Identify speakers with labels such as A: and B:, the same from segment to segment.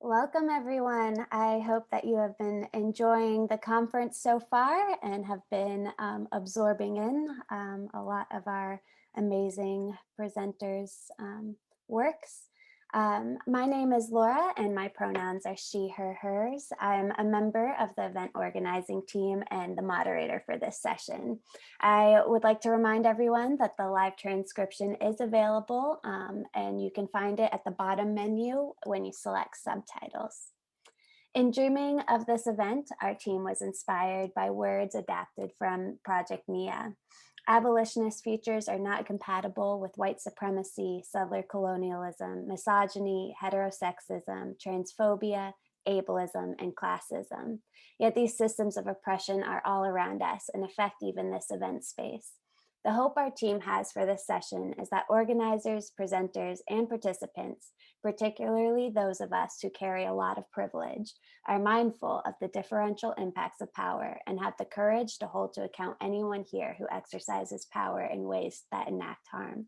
A: Welcome, everyone. I hope that you have been enjoying the conference so far and have been absorbing in a lot of our amazing presenters' works. My name is Laura and my pronouns are she, her, hers. I'm a member of the event organizing team and the moderator for this session. I would like to remind everyone that the live transcription is available and you can find it at the bottom menu when you select subtitles. In dreaming of this event, our team was inspired by words adapted from Project Nia. Abolitionist futures are not compatible with white supremacy, settler colonialism, misogyny, heterosexism, transphobia, ableism, and classism. Yet these systems of oppression are all around us and affect even this event space. The hope our team has for this session is that organizers, presenters, and participants, particularly those of us who carry a lot of privilege, are mindful of the differential impacts of power and have the courage to hold to account anyone here who exercises power in ways that enact harm.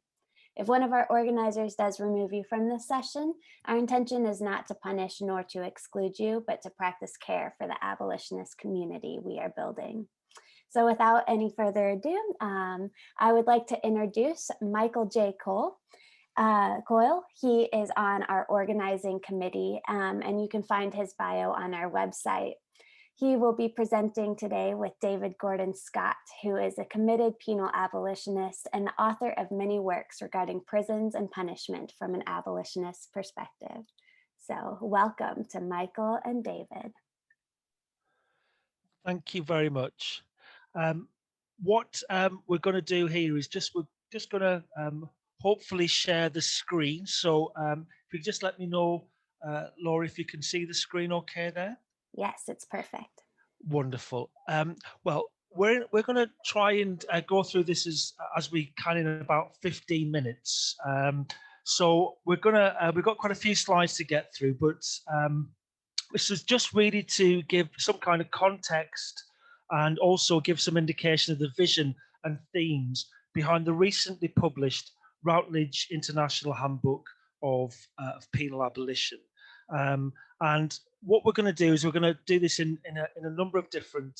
A: If one of our organizers does remove you from this session, our intention is not to punish nor to exclude you, but to practice care for the abolitionist community we are building. So without any further ado, I would like to introduce Michael J. Coyle. He is on our organizing committee, and you can find his bio on our website. He will be presenting today with David Gordon Scott, who is a committed penal abolitionist and the author of many works regarding prisons and punishment from an abolitionist perspective. So welcome to Michael and David.
B: Thank you very much. What we're going to do here is we're just going to hopefully share the screen. So if you just let me know, Laura, if you can see the screen okay there.
A: Yes, it's perfect.
B: Wonderful. Well, we're going to try and go through this as we can in about 15 minutes. So we've got quite a few slides to get through, but this is just really to give some kind of context and also give some indication of the vision and themes behind the recently published Routledge International Handbook of Penal Abolition. And what we're going to do is we're going to do this in a number of different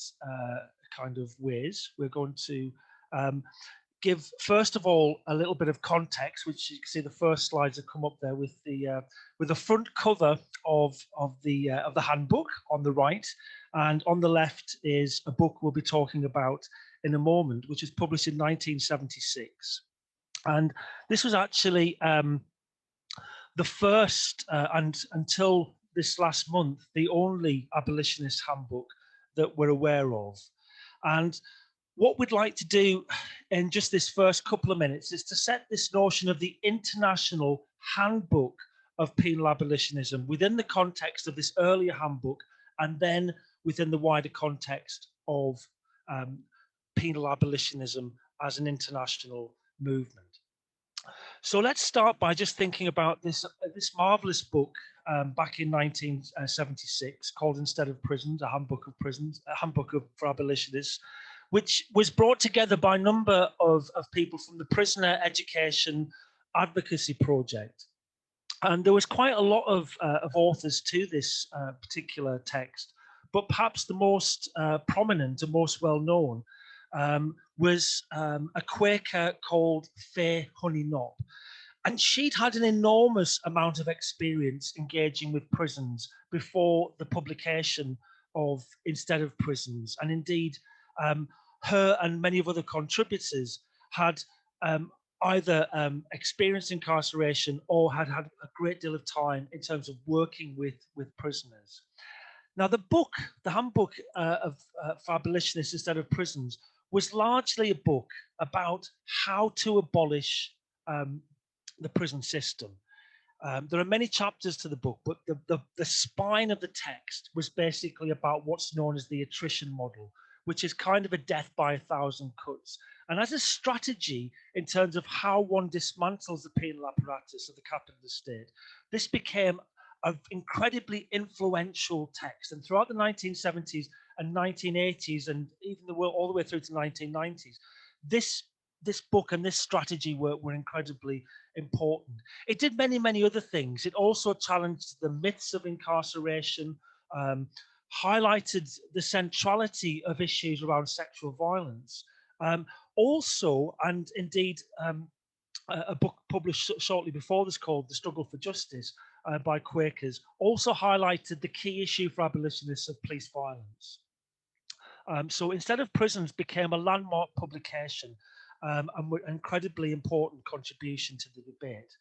B: kind of ways. We're going to give, first of all, a little bit of context, which you can see the first slides have come up there with the front cover of the handbook on the right, and on the left is a book we'll be talking about in a moment, which was published in 1976. And this was actually the first, and until this last month, the only abolitionist handbook that we're aware of. And what we'd like to do in just this first couple of minutes is to set this notion of the International Handbook of Penal Abolitionism within the context of this earlier handbook, and then within the wider context of penal abolitionism as an international movement. So let's start by just thinking about this marvelous book back in 1976 called Instead of Prisons, a Handbook of Prisons, a Handbook for Abolitionists, which was brought together by a number of people from the Prisoner Education Advocacy Project. And there was quite a lot of authors to this particular text, but perhaps the most prominent and most well-known was a Quaker called Faye Honey Knopp. And she'd had an enormous amount of experience engaging with prisons before the publication of Instead of Prisons. And indeed, her and many of other contributors had either experienced incarceration or had had a great deal of time in terms of working with prisoners. Now, the Handbook for Abolitionists Instead of Prisons, was largely a book about how to abolish the prison system. There are many chapters to the book, but the spine of the text was basically about what's known as the attrition model, which is kind of a death by 1,000 cuts. And as a strategy in terms of how one dismantles the penal apparatus of the capitalist state, this became an incredibly influential text. And throughout the 1970s and 1980s, and even all the way through to the 1990s, this this book and this strategy were incredibly important. It did many, many other things. It also challenged the myths of incarceration, highlighted the centrality of issues around sexual violence. Also, and indeed, a book published shortly before this called The Struggle for Justice by Quakers also highlighted the key issue for abolitionists of police violence. So Instead of Prisons became a landmark publication and were an incredibly important contribution to the debate.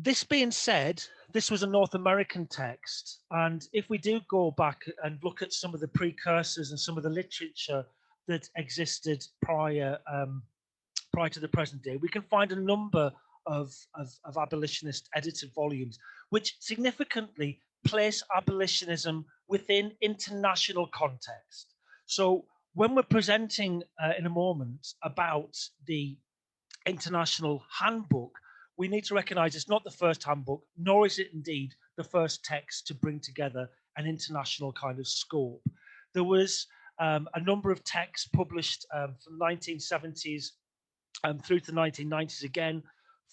B: This being said, this was a North American text, and if we do go back and look at some of the precursors and some of the literature that existed prior to the present day, we can find a number of abolitionist edited volumes, which significantly place abolitionism within international context. So when we're presenting in a moment about the International Handbook, we need to recognize it's not the first handbook, nor is it indeed the first text to bring together an international kind of scope. There was a number of texts published from 1970s through to the 1990s, again,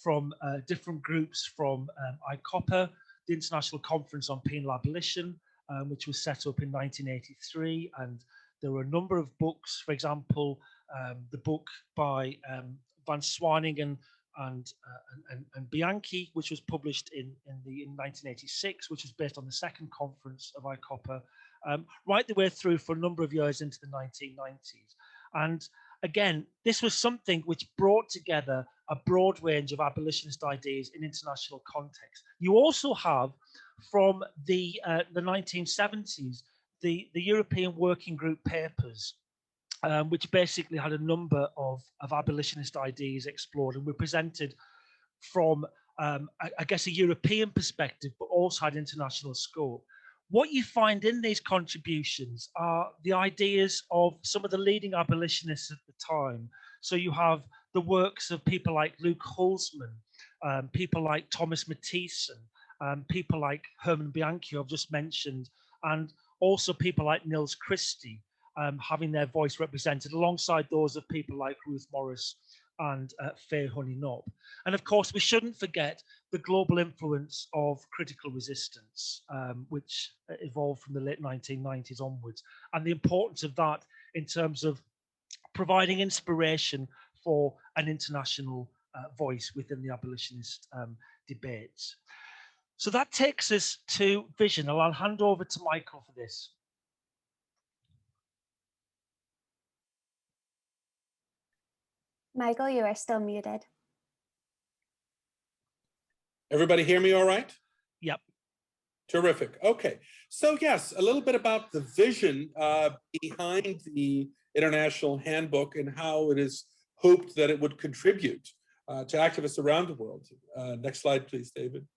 B: from different groups, from ICOPA, the International Conference on Penal Abolition, which was set up in 1983. And there were a number of books, for example, the book by Van Swaningen and Bianchi, which was published in 1986, which was based on the second conference of ICOPA, right the way through for a number of years into the 1990s. And again, this was something which brought together a broad range of abolitionist ideas in international context. You also have, from the 1970s, the European Working Group papers, which basically had a number of abolitionist ideas explored and were presented from, I guess, a European perspective, but also had international scope. What you find in these contributions are the ideas of some of the leading abolitionists at the time. So you have the works of people like Luke Holzman, people like Thomas Matthiessen, people like Herman Bianchi, I've just mentioned, and also people like Nils Christie, having their voice represented alongside those of people like Ruth Morris and Faye Honey Knopp. And of course, we shouldn't forget the global influence of critical resistance, which evolved from the late 1990s onwards, and the importance of that in terms of providing inspiration for an international voice within the abolitionist debates. So that takes us to vision, and I'll hand over to Michael for this.
A: Michael, you are still muted.
C: Everybody hear me all right?
B: Yep.
C: Terrific. Okay. So yes, a little bit about the vision behind the International Handbook and how it is hoped that it would contribute to activists around the world. Next slide, please, David.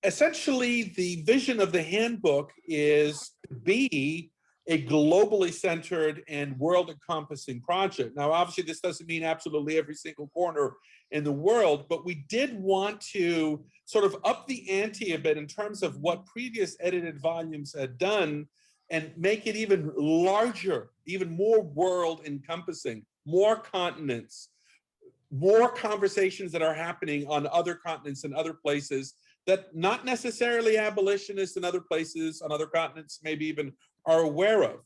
C: Essentially, the vision of the handbook is to be a globally centered and world-encompassing project. Now, obviously, this doesn't mean absolutely every single corner in the world, but we did want to sort of up the ante a bit in terms of what previous edited volumes had done and make it even larger, even more world-encompassing, more continents, more conversations that are happening on other continents and other places that not necessarily abolitionists in other places, on other continents, maybe even are aware of.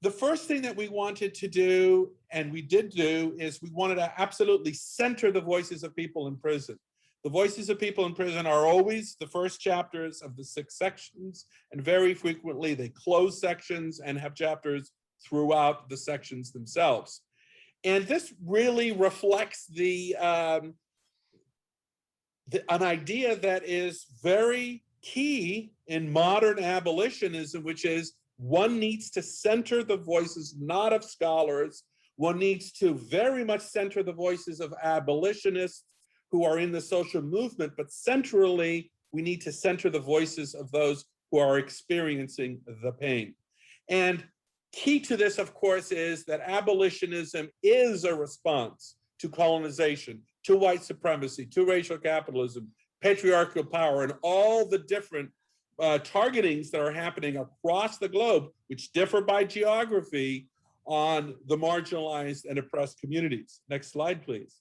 C: The first thing that we wanted to do, and we did do, is we wanted to absolutely center the voices of people in prison. The voices of people in prison are always the first chapters of the 6 sections, and very frequently they close sections and have chapters throughout the sections themselves. And this really reflects an idea that is very key in modern abolitionism, which is one needs to center the voices not of scholars, one needs to very much center the voices of abolitionists who are in the social movement, but centrally, we need to center the voices of those who are experiencing the pain. And key to this, of course, is that abolitionism is a response to colonization, to white supremacy, to racial capitalism, patriarchal power, and all the different targetings that are happening across the globe, which differ by geography, on the marginalized and oppressed communities. Next slide, please.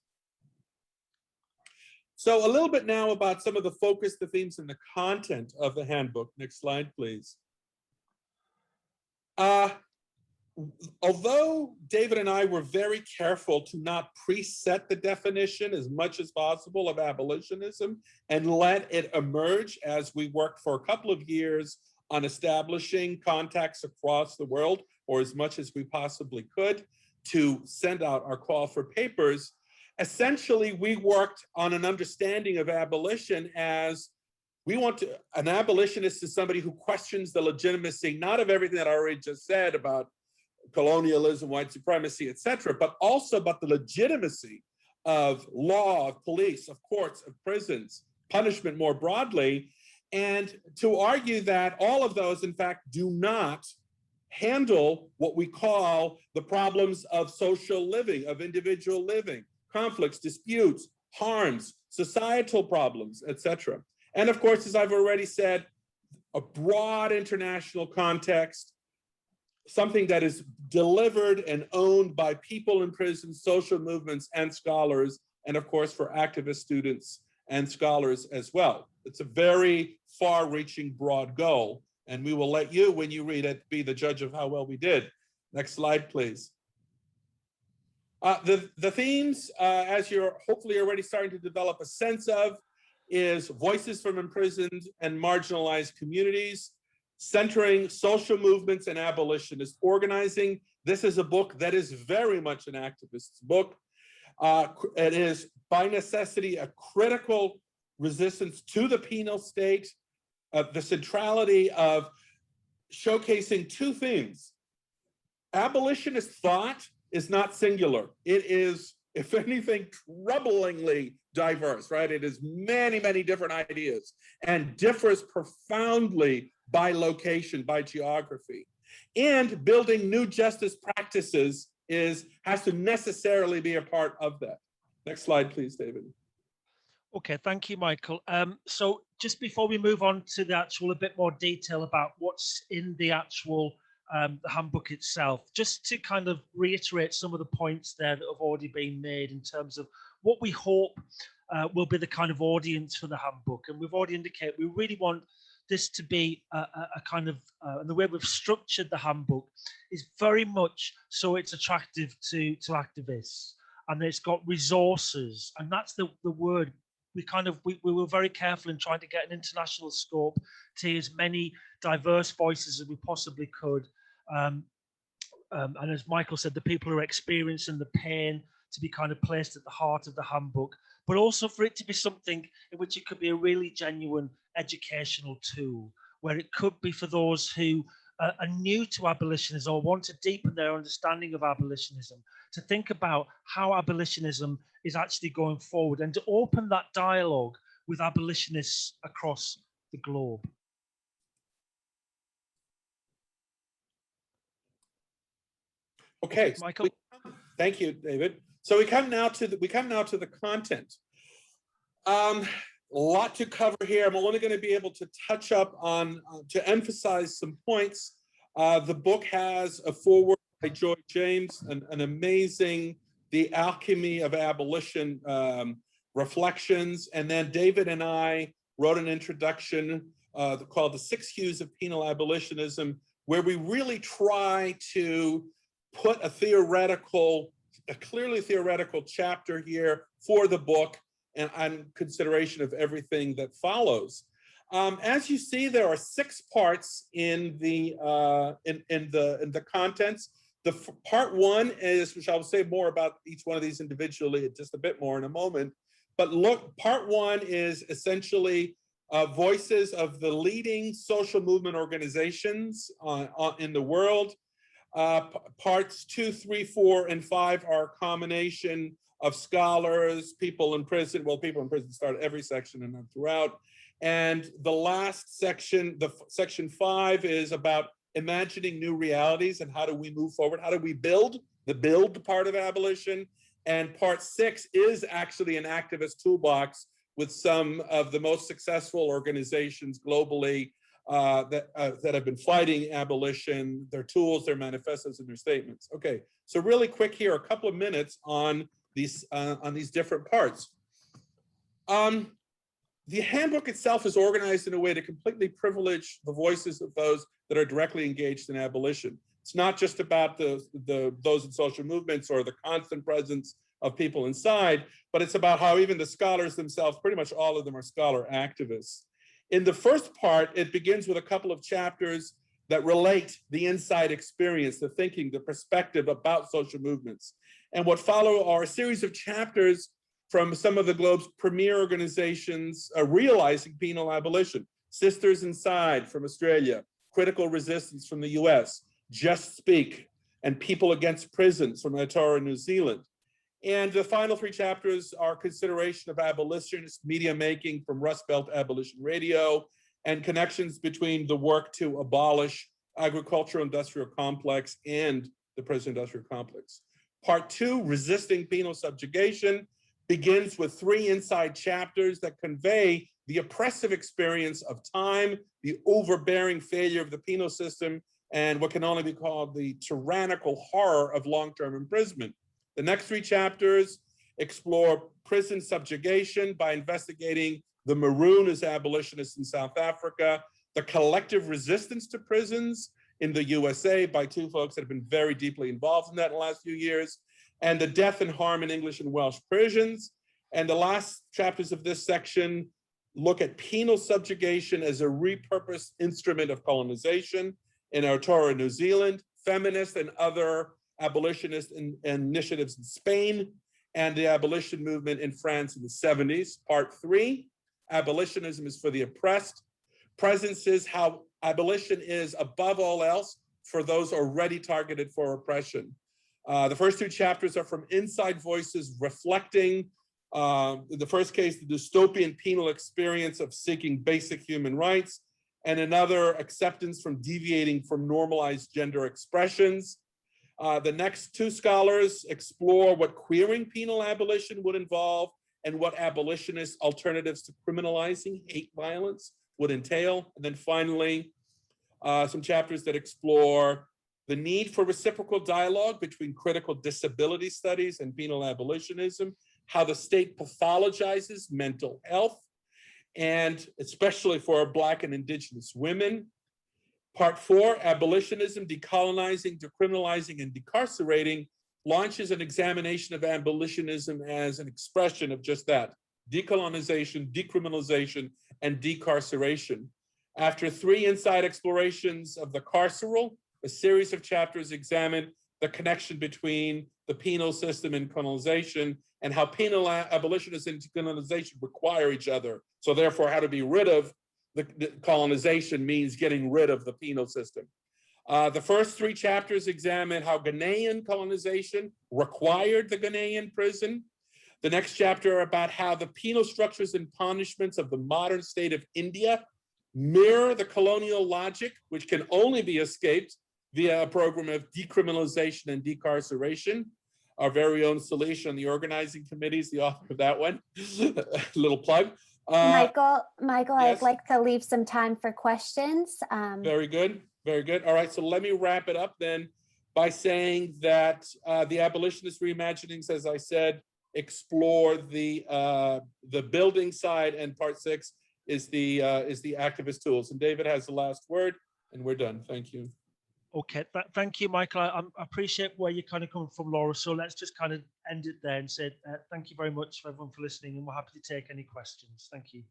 C: So a little bit now about some of the focus, the themes, and the content of the handbook. Next slide, please. Although David and I were very careful to not preset the definition as much as possible of abolitionism and let it emerge as we worked for a couple of years on establishing contacts across the world, or as much as we possibly could, to send out our call for papers, essentially we worked on an understanding of abolition as an abolitionist is somebody who questions the legitimacy, not of everything that I already just said about colonialism, white supremacy, etc., but also about the legitimacy of law, of police, of courts, of prisons, punishment more broadly, and to argue that all of those, in fact, do not handle what we call the problems of social living, of individual living, conflicts, disputes, harms, societal problems, etc. And of course, as I've already said, a broad international context, something that is delivered and owned by people in prison, social movements, and scholars, and of course for activist students and scholars as well. It's a very far-reaching, broad goal, and we will let you, when you read it, be the judge of how well we did. Next slide, please. The themes, as you're hopefully already starting to develop a sense of, is voices from imprisoned and marginalized communities, centering social movements and abolitionist organizing. This is a book that is very much an activist book. It is, by necessity, a critical resistance to the penal state, the centrality of showcasing two things. Abolitionist thought is not singular. It is, if anything, troublingly diverse, right? It is many, many different ideas and differs profoundly by location, by geography. And building new justice practices has to necessarily be a part of that. Next slide, please, David.
B: Okay, thank you, Michael. So just before we move on to the actual, a bit more detail about what's in the actual the handbook itself, just to kind of reiterate some of the points there that have already been made in terms of what we hope will be the kind of audience for the handbook. And we've already indicated we really want this to be a kind of, and the way we've structured the handbook is very much so it's attractive to activists, and it's got resources, and that's the word. We were very careful in trying to get an international scope to as many diverse voices as we possibly could. And as Michael said, the people who are experiencing the pain to be kind of placed at the heart of the handbook, but also for it to be something in which it could be a really genuine educational tool, where it could be for those who are new to abolitionism or want to deepen their understanding of abolitionism, to think about how abolitionism is actually going forward and to open that dialogue with abolitionists across the globe.
C: Okay,
B: Michael.
C: Thank you, David. So we come now to the content. A lot to cover here. I'm only going to be able to touch up on to emphasize some points. The book has a foreword by Joy James, an amazing The Alchemy of Abolition reflections, and then David and I wrote an introduction called The Six Hues of Penal Abolitionism, where we really try to put a clearly theoretical chapter here for the book and on consideration of everything that follows. As you see, there are 6 parts in the contents. Part 1 is, which I'll say more about each one of these individually just a bit more in a moment. But look, part 1 is essentially voices of the leading social movement organizations in the world. Parts 2, 3, 4, and 5 are a combination of scholars, people in prison. Well, people in prison start every section and then throughout. And the last section, section 5, is about imagining new realities and how do we move forward? How do we build part of abolition? And part 6 is actually an activist toolbox with some of the most successful organizations globally that have been fighting abolition, their tools, their manifestos, and their statements. Okay, so really quick here, a couple of minutes on these different parts. The handbook itself is organized in a way to completely privilege the voices of those that are directly engaged in abolition. It's not just about those in social movements or the constant presence of people inside, but it's about how even the scholars themselves, pretty much all of them are scholar activists. In the first part, it begins with a couple of chapters that relate the inside experience, the thinking, the perspective about social movements. And what follow are a series of chapters from some of the globe's premier organizations realizing penal abolition. Sisters Inside from Australia, Critical Resistance from the US, Just Speak, and People Against Prisons from Aotearoa, New Zealand. And the final three chapters are consideration of abolitionist media making from Rust Belt Abolition Radio and connections between the work to abolish agricultural industrial complex and the prison industrial complex. Part two, Resisting Penal Subjugation, begins with three inside chapters that convey the oppressive experience of time, the overbearing failure of the penal system, and what can only be called the tyrannical horror of long-term imprisonment. The next three chapters explore prison subjugation by investigating the Maroon as abolitionists in South Africa, the collective resistance to prisons in the USA by two folks that have been very deeply involved in that in the last few years, and the death and harm in English and Welsh prisons. And the last chapters of this section look at penal subjugation as a repurposed instrument of colonization in Aotearoa, New Zealand, feminist and other abolitionist initiatives in Spain, and the abolition movement in France in the 70s. Part three, Abolitionism is for the oppressed. Presence is how abolition is above all else for those already targeted for oppression. The first two chapters are from inside voices reflecting, in the first case, the dystopian penal experience of seeking basic human rights, and another, acceptance from deviating from normalized gender expressions. The next two scholars explore what queering penal abolition would involve and what abolitionist alternatives to criminalizing hate violence would entail. And then finally, some chapters that explore the need for reciprocal dialogue between critical disability studies and penal abolitionism, how the state pathologizes mental health, and especially for Black and Indigenous women. Part four, Abolitionism, Decolonizing, Decriminalizing, and Decarcerating, launches an examination of abolitionism as an expression of just that: decolonization, decriminalization, and decarceration. After three inside explorations of the carceral, a series of chapters examine the connection between the penal system and colonization, and how penal abolitionism and decolonization require each other. So therefore, how to be rid of the colonization means getting rid of the penal system. The first three chapters examine how Ghanaian colonization required the Ghanaian prison. The next chapter about how the penal structures and punishments of the modern state of India mirror the colonial logic, which can only be escaped via a program of decriminalization and decarceration. Our very own Salisha on the organizing committee is the author of that one. Little plug.
A: Michael,
C: yes.
A: I'd like to leave some time for questions.
C: Very good, very good. All right, so let me wrap it up then by saying that the abolitionist reimaginings, as I said, explore the building side, and part six is the activist tools. And David has the last word, and we're done. Thank you.
B: Okay, thank you, Michael. I appreciate where you're kind of coming from, Laura. So let's just kind of end it there and say thank you very much for everyone for listening, and we're happy to take any questions. Thank you.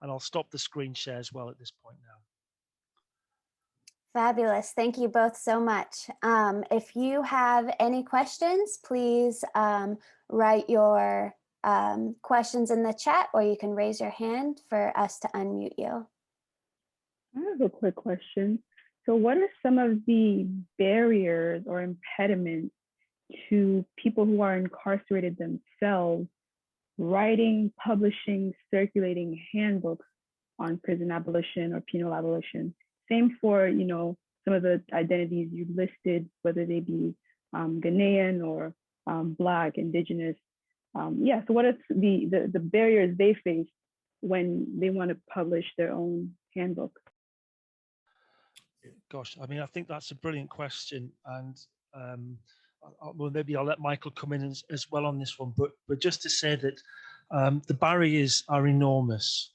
B: And I'll stop the screen share as well at this point now.
A: Fabulous. Thank you both so much. If you have any questions, please write your questions in the chat, or you can raise your hand for us to unmute you.
D: I have a quick question. So what are some of the barriers or impediments to people who are incarcerated themselves writing, publishing, circulating handbooks on prison abolition or penal abolition? Same for, some of the identities you listed, whether they be Ghanaian or Black, Indigenous. So what are the barriers they face when they want to publish their own handbook?
B: Gosh, I mean, I think that's a brilliant question, and well, maybe I'll let Michael come in as well on this one. But just to say that the barriers are enormous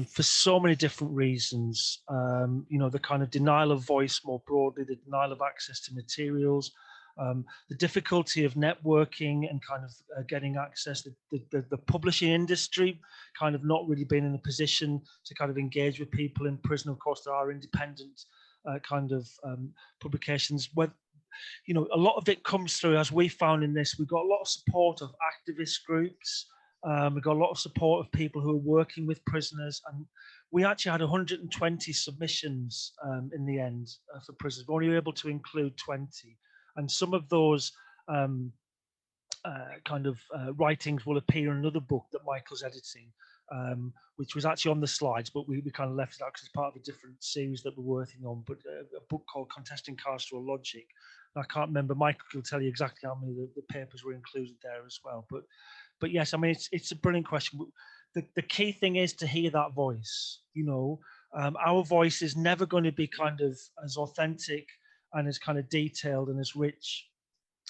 B: for so many different reasons. You know, the kind of denial of voice more broadly, the denial of access to materials, the difficulty of networking and kind of getting access, the publishing industry kind of not really being in a position to kind of engage with people in prison. Of course, there are independent kind of publications. Where, you know, a lot of it comes through, as we found in this, we've got a lot of support of activist groups. We've got a lot of support of people who are working with prisoners, and we actually had 120 submissions in the end for prisoners. We're only able to include 20, and some of those writings will appear in another book that Michael's editing, which was actually on the slides, but we kind of left it out because it's part of a different series that we're working on, but a book called Contesting Carceral Logic. I can't remember, Michael will tell you exactly how many of the papers were included there as well. But yes, I mean, it's a brilliant question. The key thing is to hear that voice. You know, our voice is never going to be kind of as authentic and as kind of detailed and as rich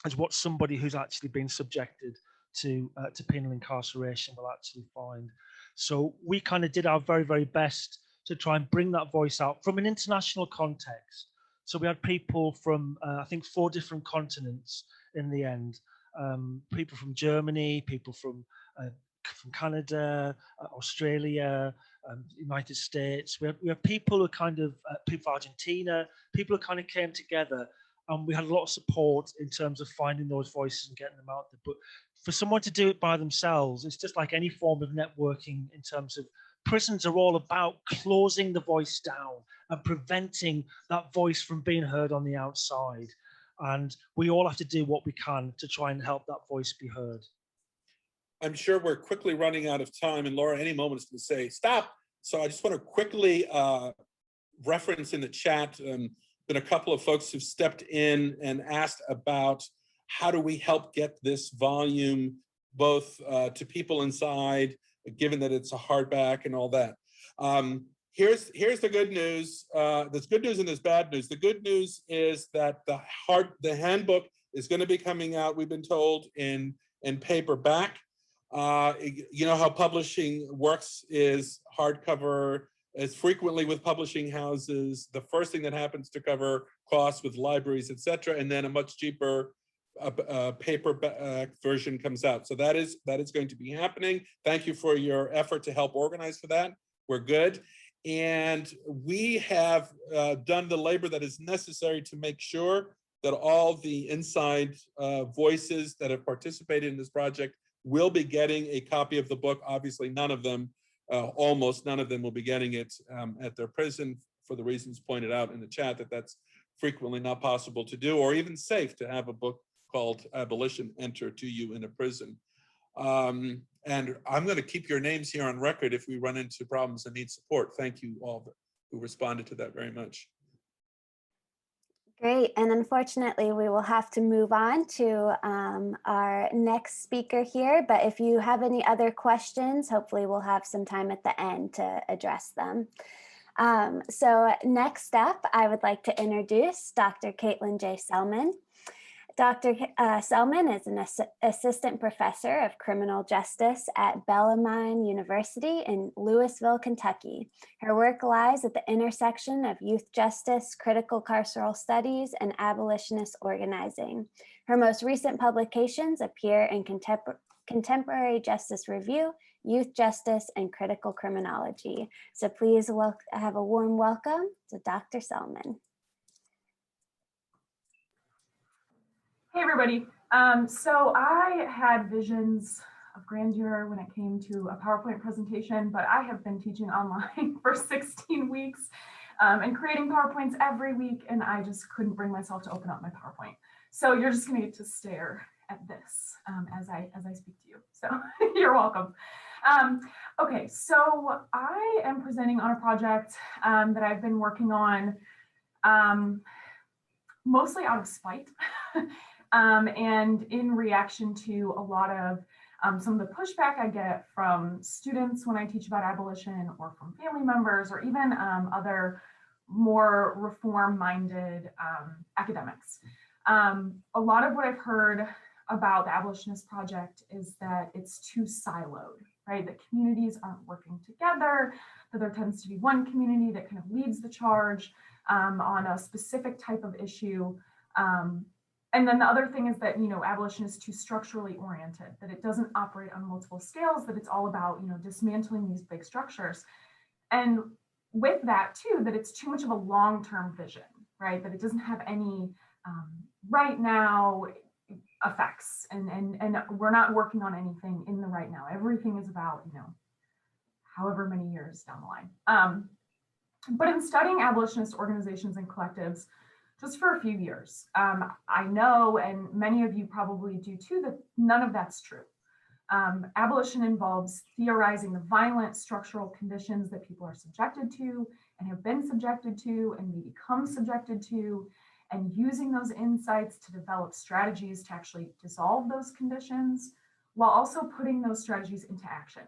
B: as what somebody who's actually been subjected to penal incarceration will actually find. So we kind of did our very, very best to try and bring that voice out from an international context. So we had people from, I think, 4 different continents in the end. People from Germany, people from Canada, Australia, United States. We have people who kind of, people from Argentina, people who kind of came together, and we had a lot of support in terms of finding those voices and getting them out there. But for someone to do it by themselves, it's just like any form of networking in terms of prisons are all about closing the voice down and preventing that voice from being heard on the outside. And we all have to do what we can to try and help that voice be heard.
C: I'm sure we're quickly running out of time, and Laura, any moment is going to say stop. So I just want to quickly reference in the chat. Been a couple of folks who've stepped in and asked about how do we help get this volume both to people inside, given that it's a hardback and all that. Here's the good news. There's good news and there's bad news. The good news is that the handbook is going to be coming out, we've been told, in paperback. You know how publishing works is hardcover, as frequently with publishing houses, the first thing that happens to cover costs with libraries, et cetera, and then a much cheaper paperback version comes out. So that is going to be happening. Thank you for your effort to help organize for that. We're good. And we have done the labor that is necessary to make sure that all the inside voices that have participated in this project will be getting a copy of the book. Obviously, none of them, almost none of them will be getting it at their prison for the reasons pointed out in the chat, that that's frequently not possible to do, or even safe to have a book called Abolition enter to you in a prison. And I'm going to keep your names here on record if we run into problems and need support. Thank you all who responded to that very much.
A: Great, and unfortunately we will have to move on to our next speaker here, but if you have any other questions, hopefully we'll have some time at the end to address them. So next up, I would like to introduce Dr. Kaitlyn J. Selman. Dr. Selman is an assistant professor of criminal justice at Bellarmine University in Louisville, Kentucky. Her work lies at the intersection of youth justice, critical carceral studies, and abolitionist organizing. Her most recent publications appear in Contemporary Justice Review, Youth Justice, and Critical Criminology. So please have a warm welcome to Dr. Selman.
E: Hey everybody. So I had visions of grandeur when it came to a PowerPoint presentation, but I have been teaching online for 16 weeks and creating PowerPoints every week, and I just couldn't bring myself to open up my PowerPoint. So you're just gonna get to stare at this as I speak to you. So you're welcome. Okay, so I am presenting on a project that I've been working on mostly out of spite. And in reaction to a lot of some of the pushback I get from students when I teach about abolition, or from family members, or even other more reform-minded academics. A lot of what I've heard about the Abolitionist project is that it's too siloed, right? That communities aren't working together, that there tends to be one community that kind of leads the charge on a specific type of issue. And then the other thing is that, abolition is too structurally oriented, that it doesn't operate on multiple scales, that it's all about, dismantling these big structures. And with that too, that it's too much of a long-term vision, right? That it doesn't have any right now effects, and we're not working on anything in the right now. Everything is about, however many years down the line. But in studying abolitionist organizations and collectives, just for a few years, I know, and many of you probably do too, that none of that's true. Abolition involves theorizing the violent structural conditions that people are subjected to and have been subjected to and may become subjected to, and using those insights to develop strategies to actually dissolve those conditions, while also putting those strategies into action,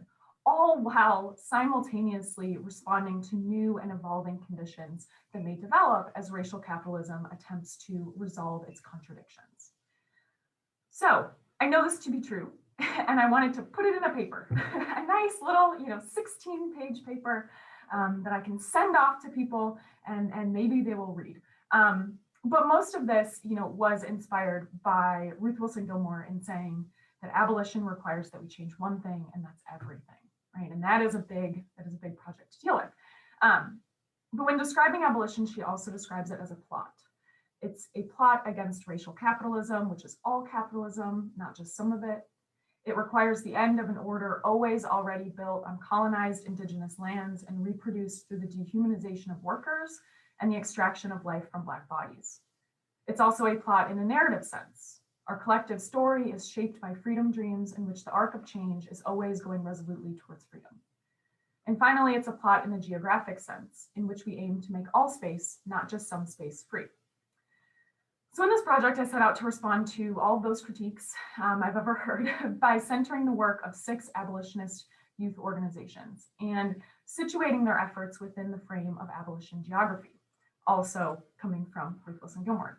E: all while simultaneously responding to new and evolving conditions that may develop as racial capitalism attempts to resolve its contradictions. So I know this to be true, and I wanted to put it in a paper, a nice little, 16-page paper that I can send off to people, and maybe they will read. But most of this, was inspired by Ruth Wilson Gilmore in saying that abolition requires that we change one thing, and that's everything, right? And that is a big project to deal with. But when describing abolition, she also describes it as a plot. It's a plot against racial capitalism, which is all capitalism, not just some of it. It requires the end of an order always already built on colonized indigenous lands and reproduced through the dehumanization of workers and the extraction of life from Black bodies. It's also a plot in a narrative sense. Our collective story is shaped by freedom dreams in which the arc of change is always going resolutely towards freedom. And finally, it's a plot in a geographic sense in which we aim to make all space, not just some space, free. So in this project, I set out to respond to all of those critiques I've ever heard by centering the work of 6 abolitionist youth organizations and situating their efforts within the frame of abolition geography, also coming from Ruth Wilson Gilmore.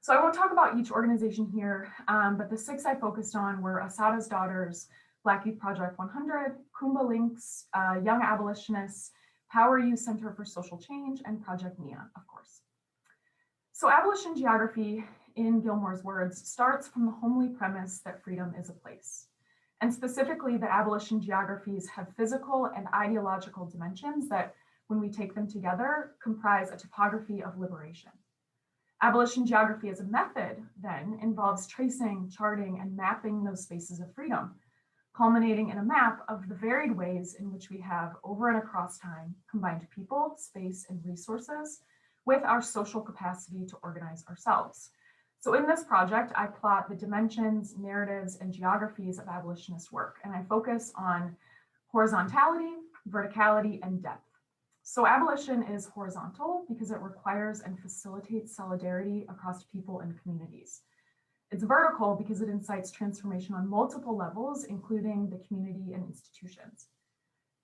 E: So I won't talk about each organization here, but the 6 I focused on were Assata's Daughters, Black Youth Project 100, Kumba Links, Young Abolitionists, Power Youth Center for Social Change, and Project Nia, of course. So abolition geography, in Gilmore's words, starts from the homely premise that freedom is a place. And specifically, the abolition geographies have physical and ideological dimensions that, when we take them together, comprise a topography of liberation. Abolition geography as a method, then, involves tracing, charting, and mapping those spaces of freedom, culminating in a map of the varied ways in which we have, over and across time, combined people, space, and resources with our social capacity to organize ourselves. So in this project, I plot the dimensions, narratives, and geographies of abolitionist work, and I focus on horizontality, verticality, and depth. So abolition is horizontal because it requires and facilitates solidarity across people and communities. It's vertical because it incites transformation on multiple levels, including the community and institutions.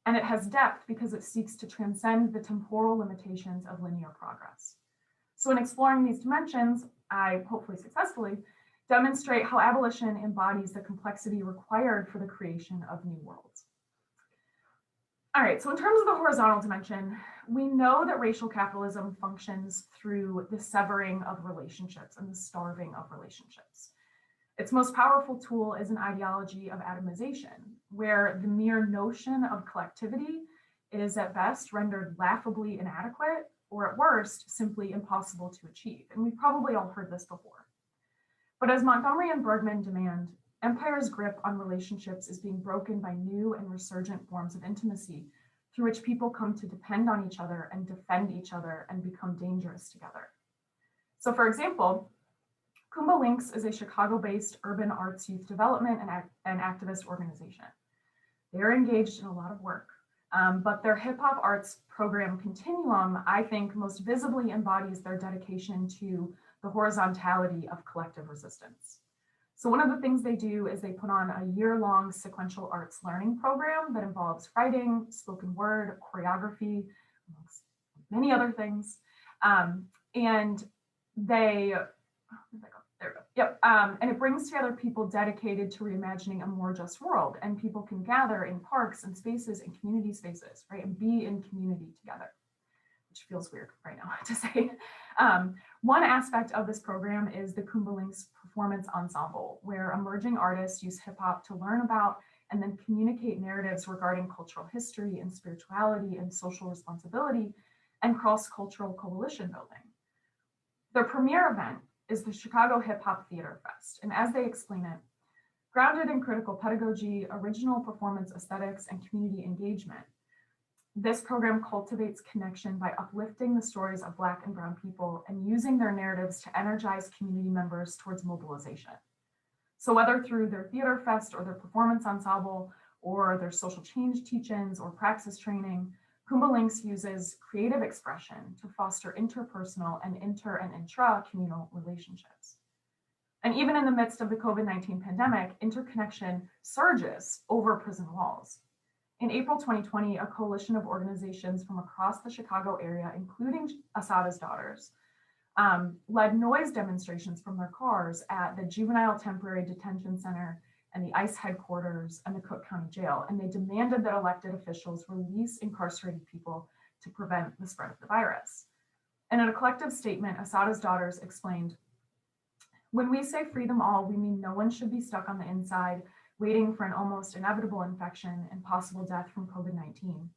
E: And it has depth because it seeks to transcend the temporal limitations of linear progress. So in exploring these dimensions, I, hopefully successfully, demonstrate how abolition embodies the complexity required for the creation of new worlds. All right, so in terms of the horizontal dimension, we know that racial capitalism functions through the severing of relationships and the starving of relationships. Its most powerful tool is an ideology of atomization, where the mere notion of collectivity is at best rendered laughably inadequate, or at worst, simply impossible to achieve. And we've probably all heard this before. But as Montgomery and Bergman demand, empire's grip on relationships is being broken by new and resurgent forms of intimacy through which people come to depend on each other and defend each other and become dangerous together. So for example, Kumba Links is a Chicago-based urban arts youth development and activist organization. They're engaged in a lot of work, but their hip hop arts program continuum, I think, most visibly embodies their dedication to the horizontality of collective resistance. So one of the things they do is they put on a year-long sequential arts learning program that involves writing, spoken word, choreography, amongst many other things. And they, there we go. Yep. And it brings together people dedicated to reimagining a more just world. And people can gather in parks and spaces and community spaces, right? And be in community together, which feels weird right now to say. One aspect of this program is the Kumbhalinks Performance Ensemble, where emerging artists use hip hop to learn about and then communicate narratives regarding cultural history and spirituality and social responsibility and cross-cultural coalition building. Their premier event is the Chicago Hip Hop Theater Fest. And as they explain it, grounded in critical pedagogy, original performance aesthetics, and community engagement, this program cultivates connection by uplifting the stories of Black and Brown people and using their narratives to energize community members towards mobilization. So whether through their theater fest or their performance ensemble or their social change teach-ins or praxis training, Kumbhalinks uses creative expression to foster interpersonal and inter and intra-communal relationships. And even in the midst of the COVID-19 pandemic, interconnection surges over prison walls. In April 2020, a coalition of organizations from across the Chicago area, including Assata's Daughters, led noise demonstrations from their cars at the Juvenile Temporary Detention Center and the ICE headquarters and the Cook County Jail. And they demanded that elected officials release incarcerated people to prevent the spread of the virus. And in a collective statement, Assata's Daughters explained, "When we say free them all, we mean no one should be stuck on the inside, waiting for an almost inevitable infection and possible death from COVID-19.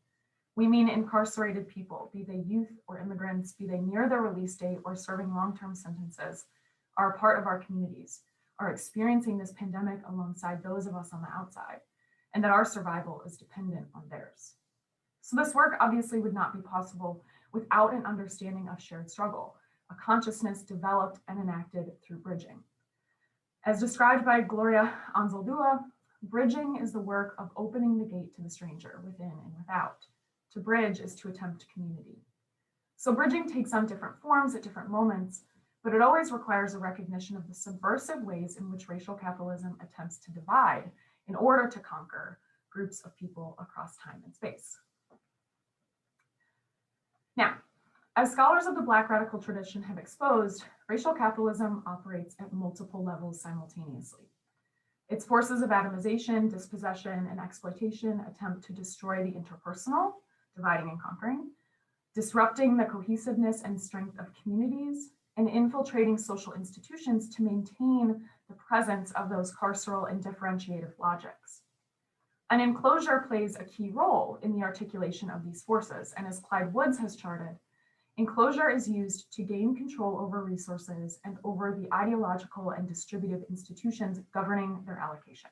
E: We mean incarcerated people, be they youth or immigrants, be they near their release date or serving long-term sentences, are a part of our communities, are experiencing this pandemic alongside those of us on the outside, and that our survival is dependent on theirs." So this work obviously would not be possible without an understanding of shared struggle, a consciousness developed and enacted through bridging. As described by Gloria Anzaldúa, bridging is the work of opening the gate to the stranger within and without. To bridge is to attempt community. So bridging takes on different forms at different moments, but it always requires a recognition of the subversive ways in which racial capitalism attempts to divide in order to conquer groups of people across time and space. Now, as scholars of the Black radical tradition have exposed, racial capitalism operates at multiple levels simultaneously. Its forces of atomization, dispossession, and exploitation attempt to destroy the interpersonal, dividing and conquering, disrupting the cohesiveness and strength of communities, and infiltrating social institutions to maintain the presence of those carceral and differentiative logics. And enclosure plays a key role in the articulation of these forces. And as Clyde Woods has charted, enclosure is used to gain control over resources and over the ideological and distributive institutions governing their allocation.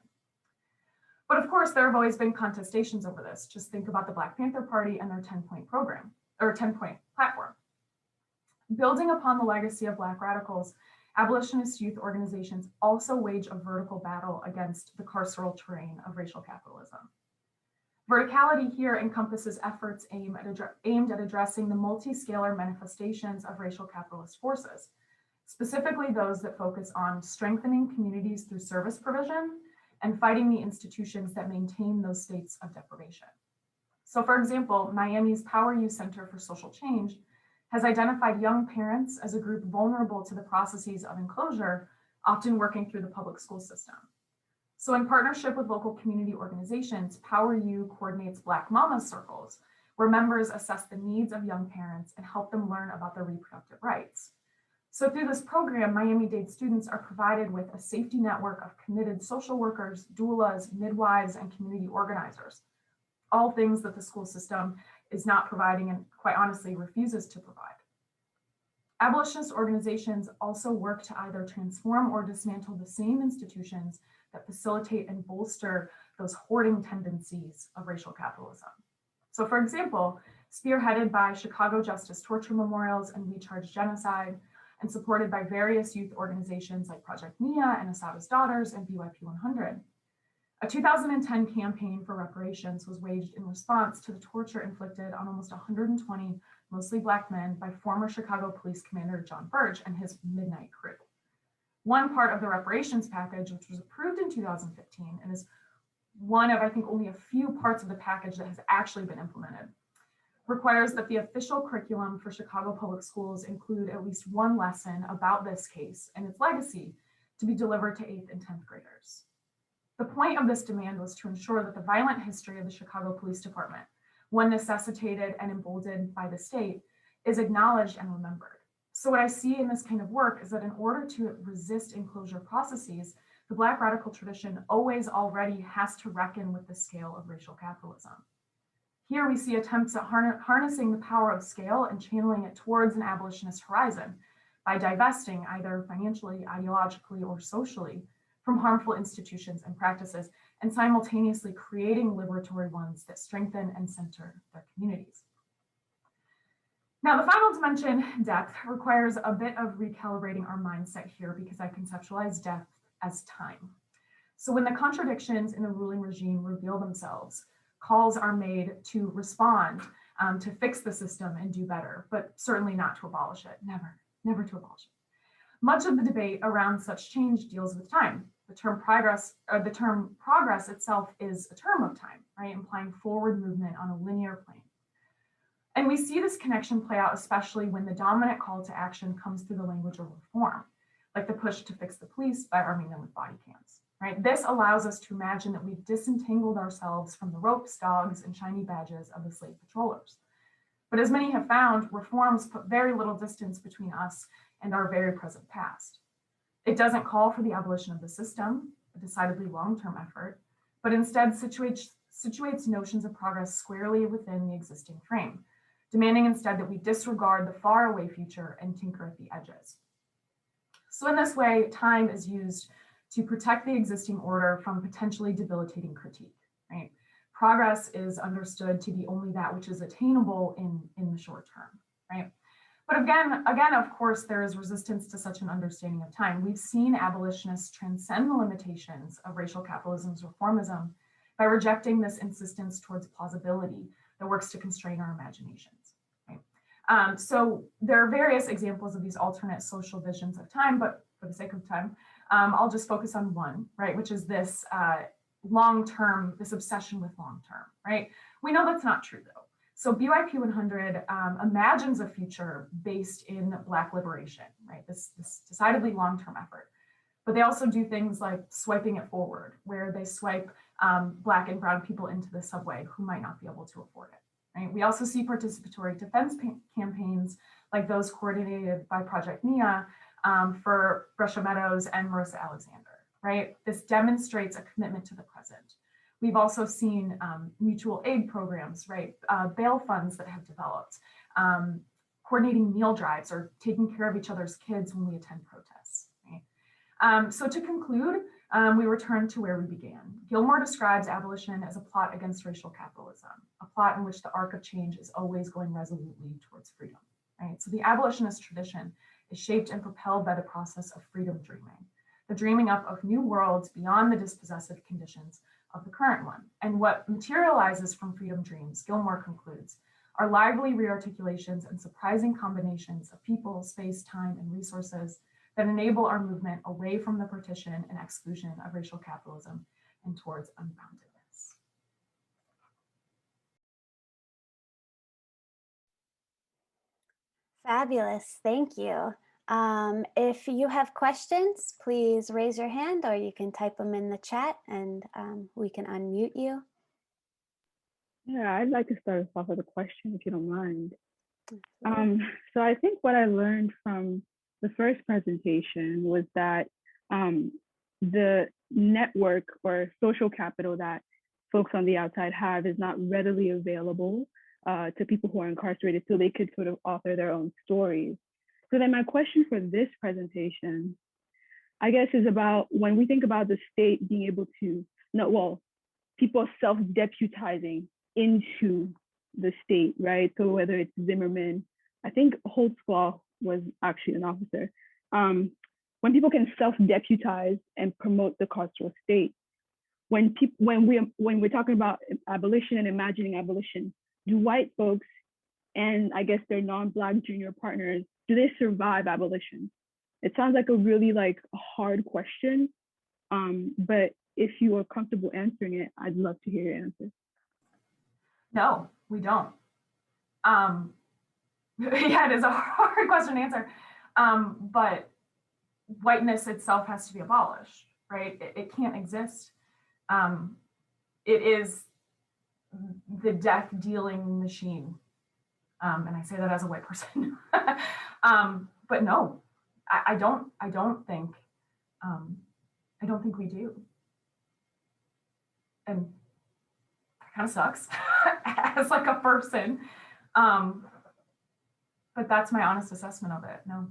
E: But of course, there have always been contestations over this. Just think about the Black Panther Party and their 10-point program, or 10-point platform. Building upon the legacy of Black radicals, abolitionist youth organizations also wage a vertical battle against the carceral terrain of racial capitalism. Verticality here encompasses efforts aimed at addressing the multi-scalar manifestations of racial capitalist forces, specifically those that focus on strengthening communities through service provision and fighting the institutions that maintain those states of deprivation. So for example, Miami's Power Youth Center for Social Change has identified young parents as a group vulnerable to the processes of enclosure, often working through the public school system. So in partnership with local community organizations, Power U coordinates Black Mama Circles, where members assess the needs of young parents and help them learn about their reproductive rights. So through this program, Miami-Dade students are provided with a safety network of committed social workers, doulas, midwives, and community organizers, all things that the school system is not providing and quite honestly refuses to provide. Abolitionist organizations also work to either transform or dismantle the same institutions that facilitate and bolster those hoarding tendencies of racial capitalism. So for example, spearheaded by Chicago Justice Torture Memorials and We Charge Genocide, and supported by various youth organizations like Project Nia and Assata's Daughters and BYP 100, a 2010 campaign for reparations was waged in response to the torture inflicted on almost 120 mostly Black men by former Chicago Police Commander John Burge and his Midnight Crew. One part of the reparations package, which was approved in 2015 and is one of, I think, only a few parts of the package that has actually been implemented, requires that the official curriculum for Chicago Public Schools include at least one lesson about this case and its legacy to be delivered to 8th and 10th graders. The point of this demand was to ensure that the violent history of the Chicago Police Department, one necessitated and emboldened by the state, is acknowledged and remembered. So what I see in this kind of work is that in order to resist enclosure processes, the Black radical tradition always already has to reckon with the scale of racial capitalism. Here we see attempts at harnessing the power of scale and channeling it towards an abolitionist horizon by divesting either financially, ideologically, or socially from harmful institutions and practices, and simultaneously creating liberatory ones that strengthen and center their communities. Now, the final dimension, depth, requires a bit of recalibrating our mindset here because I conceptualize depth as time. So when the contradictions in the ruling regime reveal themselves, calls are made to respond, to fix the system and do better, but certainly not to abolish it, never to abolish it. Much of the debate around such change deals with time. The term progress itself is a term of time, right? Implying forward movement on a linear plane. And we see this connection play out, especially when the dominant call to action comes through the language of reform, like the push to fix the police by arming them with body cams, right? This allows us to imagine that we've disentangled ourselves from the ropes, dogs, and shiny badges of the slave patrollers. But as many have found, reforms put very little distance between us and our very present past. It doesn't call for the abolition of the system, a decidedly long-term effort, but instead situates notions of progress squarely within the existing frame, demanding instead that we disregard the faraway future and tinker at the edges. So in this way, time is used to protect the existing order from potentially debilitating critique, right? Progress is understood to be only that which is attainable in the short term, right? But again, of course, there is resistance to such an understanding of time. We've seen abolitionists transcend the limitations of racial capitalism's reformism by rejecting this insistence towards plausibility that works to constrain our imaginations, right? So there are various examples of these alternate social visions of time, but for the sake of time, I'll just focus on one, right, which is this long-term, this obsession with long-term, right? We know that's not true though. So BYP 100 imagines a future based in Black liberation, right? This decidedly long-term effort. But they also do things like swiping it forward, where they swipe Black and brown people into the subway who might not be able to afford it, right? We also see participatory defense campaigns like those coordinated by Project Nia for Brescia Meadows and Marissa Alexander, right? This demonstrates a commitment to the present. We've also seen mutual aid programs, right? Bail funds that have developed, coordinating meal drives or taking care of each other's kids when we attend protests, right? So to conclude, we return to where we began. Gilmore describes abolition as a plot against racial capitalism, a plot in which the arc of change is always going resolutely towards freedom, right? So the abolitionist tradition is shaped and propelled by the process of freedom dreaming, the dreaming up of new worlds beyond the dispossessive conditions of the current one. And what materializes from freedom dreams, Gilmore concludes, are lively rearticulations and surprising combinations of people, space, time, and resources that enable our movement away from the partition and exclusion of racial capitalism and towards unboundedness.
A: Fabulous, thank you. If you have questions, please raise your hand or you can type them in the chat and we can unmute you.
D: Yeah, I'd like to start us off with a question if you don't mind. So I think what I learned from the first presentation was that the network or social capital that folks on the outside have is not readily available to people who are incarcerated, so they could sort of author their own stories. So then my question for this presentation, I guess, is about when we think about the state being able to, people self-deputizing into the state, right? So whether it's Zimmerman, I think Holtzclaw was actually an officer. When people can self-deputize and promote the carceral state, when we're talking about abolition and imagining abolition, do white folks and I guess their non-Black junior partners, do they survive abolition? It sounds like a really hard question, but if you are comfortable answering it, I'd love to hear your answer.
E: No, we don't. Yeah, it is a hard question to answer. But whiteness itself has to be abolished, right? It can't exist. It is the death dealing machine. And I say that as a white person. But no, I don't think we do. And that kind of sucks as like a person. But that's my honest assessment of it. No.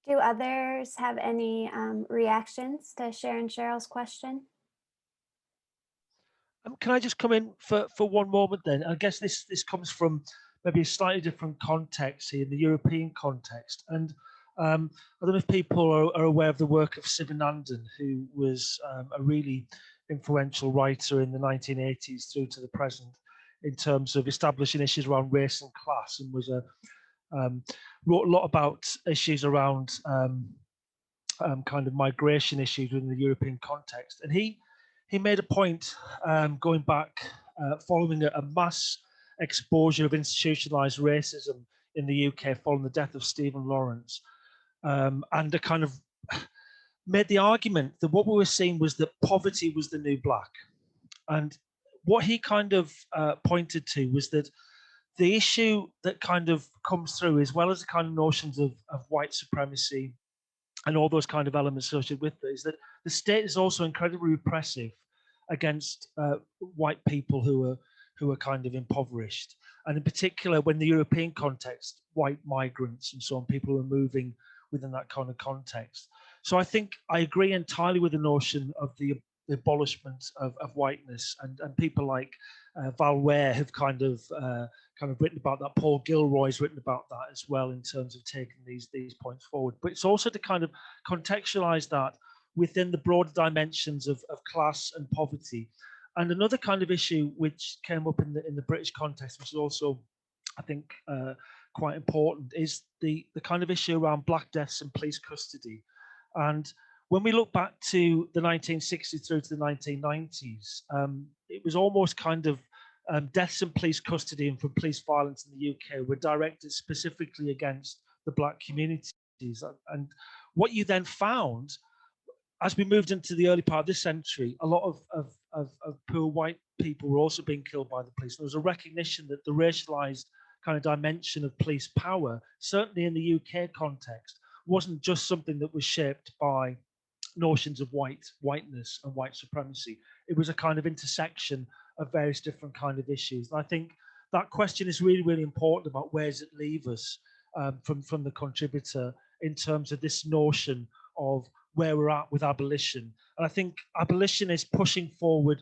A: Do others have any reactions to Sharon Cheryl's question?
B: Can I just come in for one moment then? I guess this comes from maybe a slightly different context here, the European context. And I don't know if people are aware of the work of Sivanandan, who was a really influential writer in the 1980s through to the present in terms of establishing issues around race and class, and was wrote a lot about issues around kind of migration issues within the European context. And he made a point going back following a mass exposure of institutionalized racism in the UK following the death of Stephen Lawrence, and a kind of made the argument that what we were seeing was that poverty was the new black. And what he kind of pointed to was that the issue that kind of comes through, as well as the kind of notions of white supremacy and all those kind of elements associated with it, is that the state is also incredibly repressive against white people who are kind of impoverished, and in particular, when the European context, white migrants and so on, people who are moving within that kind of context. So I think I agree entirely with the notion of the abolishment of whiteness, and people like Val Ware have kind of written about that. Paul Gilroy's written about that as well in terms of taking these points forward. But it's also to kind of contextualize that within the broader dimensions of class and poverty. And another kind of issue which came up in the British context, which is also, I think, quite important, is the kind of issue around black deaths in police custody. And when we look back to the 1960s through to the 1990s, it was almost kind of deaths in police custody and from police violence in the UK were directed specifically against the black communities. And what you then found, as we moved into the early part of this century, a lot of poor white people were also being killed by the police. There was a recognition that the racialized kind of dimension of police power, certainly in the UK context, wasn't just something that was shaped by notions of whiteness and white supremacy. It was a kind of intersection of various different kind of issues. And I think that question is really, really important about where does it leave us from the contributor in terms of this notion of where we're at with abolition. And I think abolition is pushing forward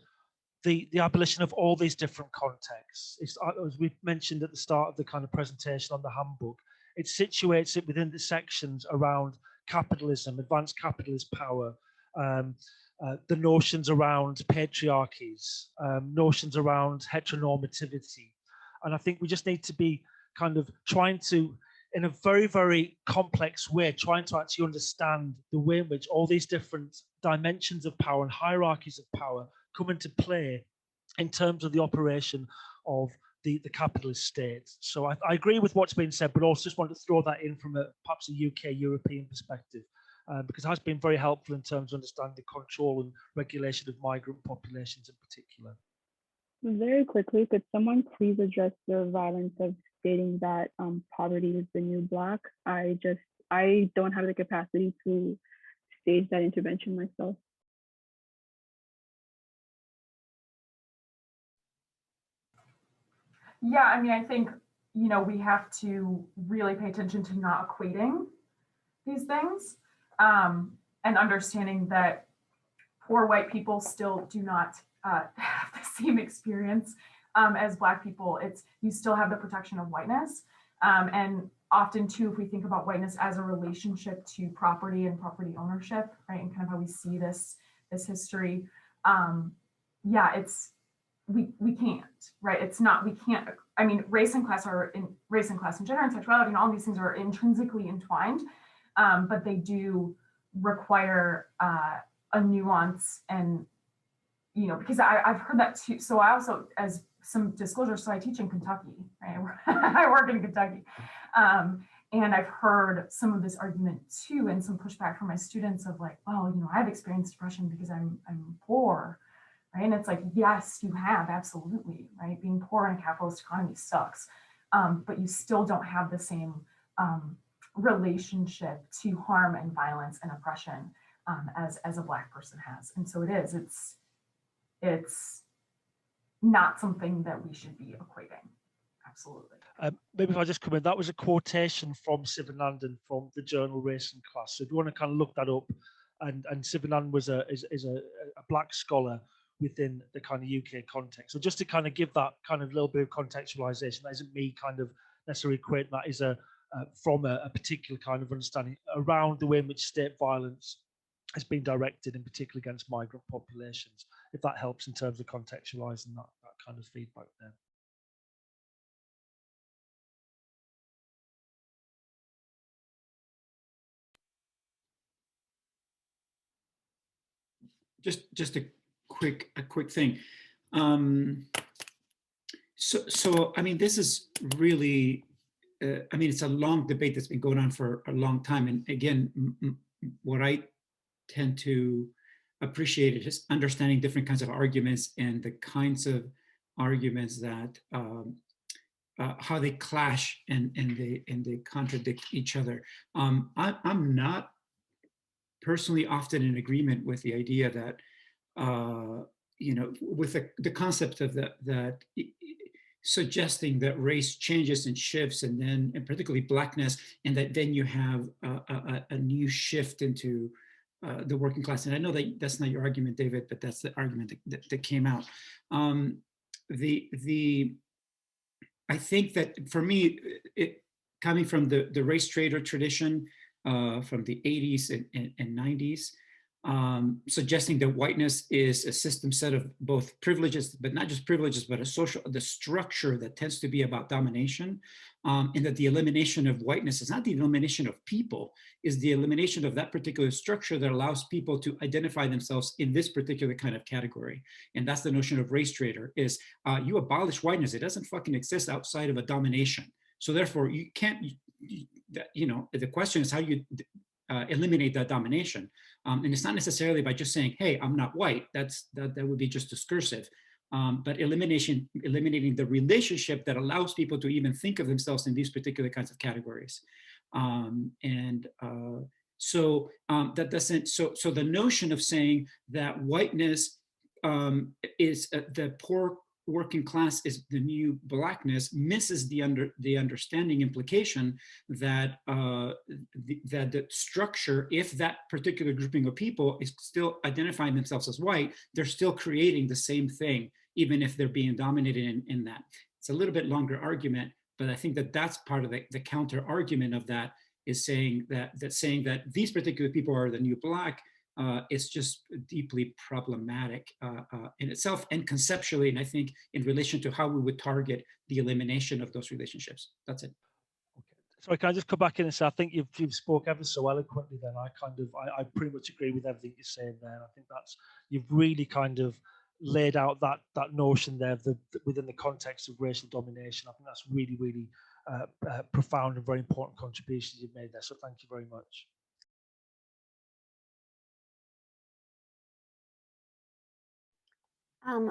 B: the abolition of all these different contexts. It's, as we mentioned at the start of the kind of presentation on the handbook, it situates it within the sections around capitalism, advanced capitalist power, the notions around patriarchies, notions around heteronormativity. And I think we just need to be kind of trying to, in a very, very complex way, trying to actually understand the way in which all these different dimensions of power and hierarchies of power come into play in terms of the operation of the capitalist state. So I agree with what's been said, but also just want to throw that in from perhaps a UK European perspective, because it has been very helpful in terms of understanding the control and regulation of migrant populations in particular.
D: Very quickly, could someone please address the violence of stating that poverty is the new black? I don't have the capacity to stage that intervention myself.
E: Yeah, I mean, I think, we have to really pay attention to not equating these things, and understanding that poor white people still do not have the same experience as Black people. You still have the protection of whiteness. And often too, if we think about whiteness as a relationship to property and property ownership, right, and kind of how we see this history, we can't, right? We can't, I mean, race and class and gender and sexuality and all these things are intrinsically entwined, but they do require a nuance, and because I've heard that too. So I also, as some disclosure, so I teach in Kentucky, right? I work in Kentucky. And I've heard some of this argument too, and some pushback from my students of like, well, I've experienced depression because I'm poor, right? And it's like, yes, you have, absolutely, right? Being poor in a capitalist economy sucks, but you still don't have the same relationship to harm and violence and oppression as a Black person has. And so it's not something that we should be equating. Absolutely.
B: Maybe if I just come in, that was a quotation from Sivanandan from the journal Race and Class. So if you want to kind of look that up, and Sivanandan is a Black scholar within the kind of UK context. So just to kind of give that kind of little bit of contextualization, that isn't me kind of necessarily equating that is from a particular kind of understanding around the way in which state violence has been directed, in particular against migrant populations, if that helps in terms of contextualizing that kind of feedback there.
F: Just a quick thing. So I mean, this is really, I mean, it's a long debate that's been going on for a long time. And again, what I tend to appreciate is just understanding different kinds of arguments and the kinds of arguments that how they clash and they contradict each other. I'm not personally often in agreement with the idea that with the concept of that suggesting that race changes and shifts, and particularly Blackness, and that then you have a new shift into the working class. And I know that that's not your argument, David, but that's the argument that came out. I think that for me, coming from the race trader tradition from the 80s and 90s, suggesting that whiteness is a system set of both privileges, but not just privileges, but the structure that tends to be about domination, and that the elimination of whiteness is not the elimination of people, is the elimination of that particular structure that allows people to identify themselves in this particular kind of category. And that's the notion of race trader, is you abolish whiteness, it doesn't fucking exist outside of a domination. So therefore you can't, the question is how you eliminate that domination. And it's not necessarily by just saying, hey, I'm not white. That would be just discursive. But eliminating the relationship that allows people to even think of themselves in these particular kinds of categories. So the notion of saying that whiteness is the poor working class is the new Blackness misses the understanding implication that the structure, if that particular grouping of people is still identifying themselves as white, they're still creating the same thing, even if they're being dominated in that. It's a little bit longer argument, but I think that that's part of the counter argument of that, is saying that these particular people are the new Black. It's just deeply problematic in itself and conceptually, and I think in relation to how we would target the elimination of those relationships. That's it.
B: Okay. Sorry, can I just come back in and say, I think you've spoke ever so eloquently then. I pretty much agree with everything you're saying there. I think you've really kind of laid out that notion there within the context of racial domination. I think that's really, really profound and very important contributions you've made there. So thank you very much.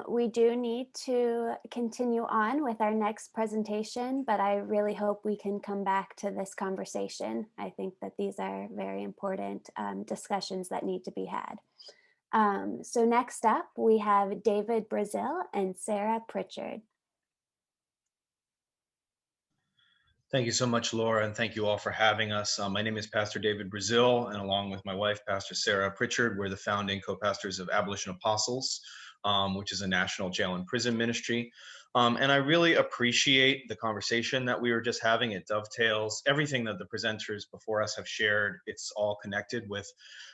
A: We do need to continue on with our next presentation, but I really hope we can come back to this conversation. I think that these are very important discussions that need to be had. So next up, we have David Brazil and Sarah Pritchard.
G: Thank you so much, Laura, and thank you all for having us. My name is Pastor David Brazil, and along with my wife, Pastor Sarah Pritchard, we're the founding co-pastors of Abolition Apostles, which is a national jail and prison ministry. And I really appreciate the conversation that we were just having. It dovetails everything that the presenters before us have shared. It's all connected with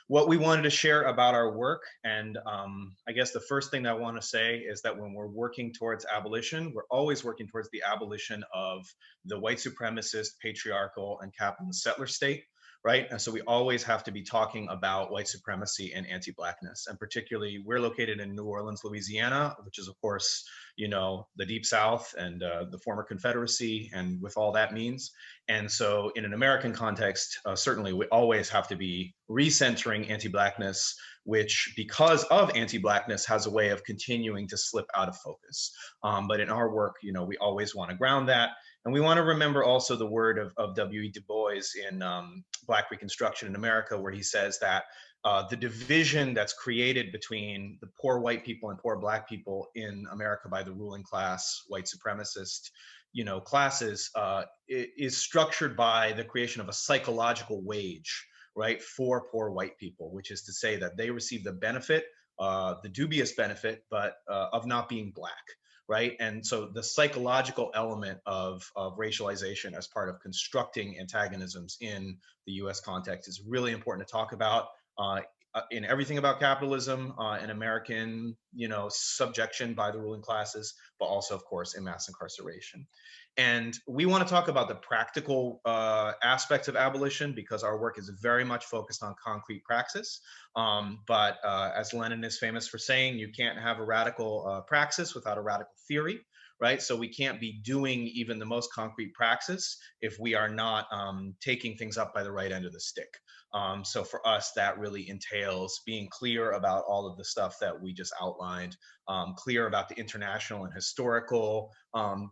G: what we wanted to share about our work. And I guess the first thing I want to say is that when we're working towards abolition, we're always working towards the abolition of the white supremacist, patriarchal, and capitalist settler state. right? And so we always have to be talking about white supremacy and anti-Blackness. And particularly, we're located in New Orleans, Louisiana, which is, of course, the Deep South and the former Confederacy, and with all that means. And so in an American context, certainly we always have to be recentering anti-Blackness, which, because of anti-Blackness, has a way of continuing to slip out of focus. But in our work, we always want to ground that. And we want to remember also the word of W.E. Du Bois in Black Reconstruction in America, where he says that the division that's created between the poor white people and poor Black people in America by the ruling class, white supremacist, classes, is structured by the creation of a psychological wage, right, for poor white people, which is to say that they receive the benefit, the dubious benefit, but of not being Black. Right. And so the psychological element of racialization as part of constructing antagonisms in the US context is really important to talk about in everything about capitalism and American, subjection by the ruling classes, but also, of course, in mass incarceration. And we want to talk about the practical aspects of abolition, because our work is very much focused on concrete praxis. But as Lenin is famous for saying, you can't have a radical praxis without a radical theory, right? So we can't be doing even the most concrete praxis if we are not taking things up by the right end of the stick. So for us, that really entails being clear about all of the stuff that we just outlined, clear about the international and historical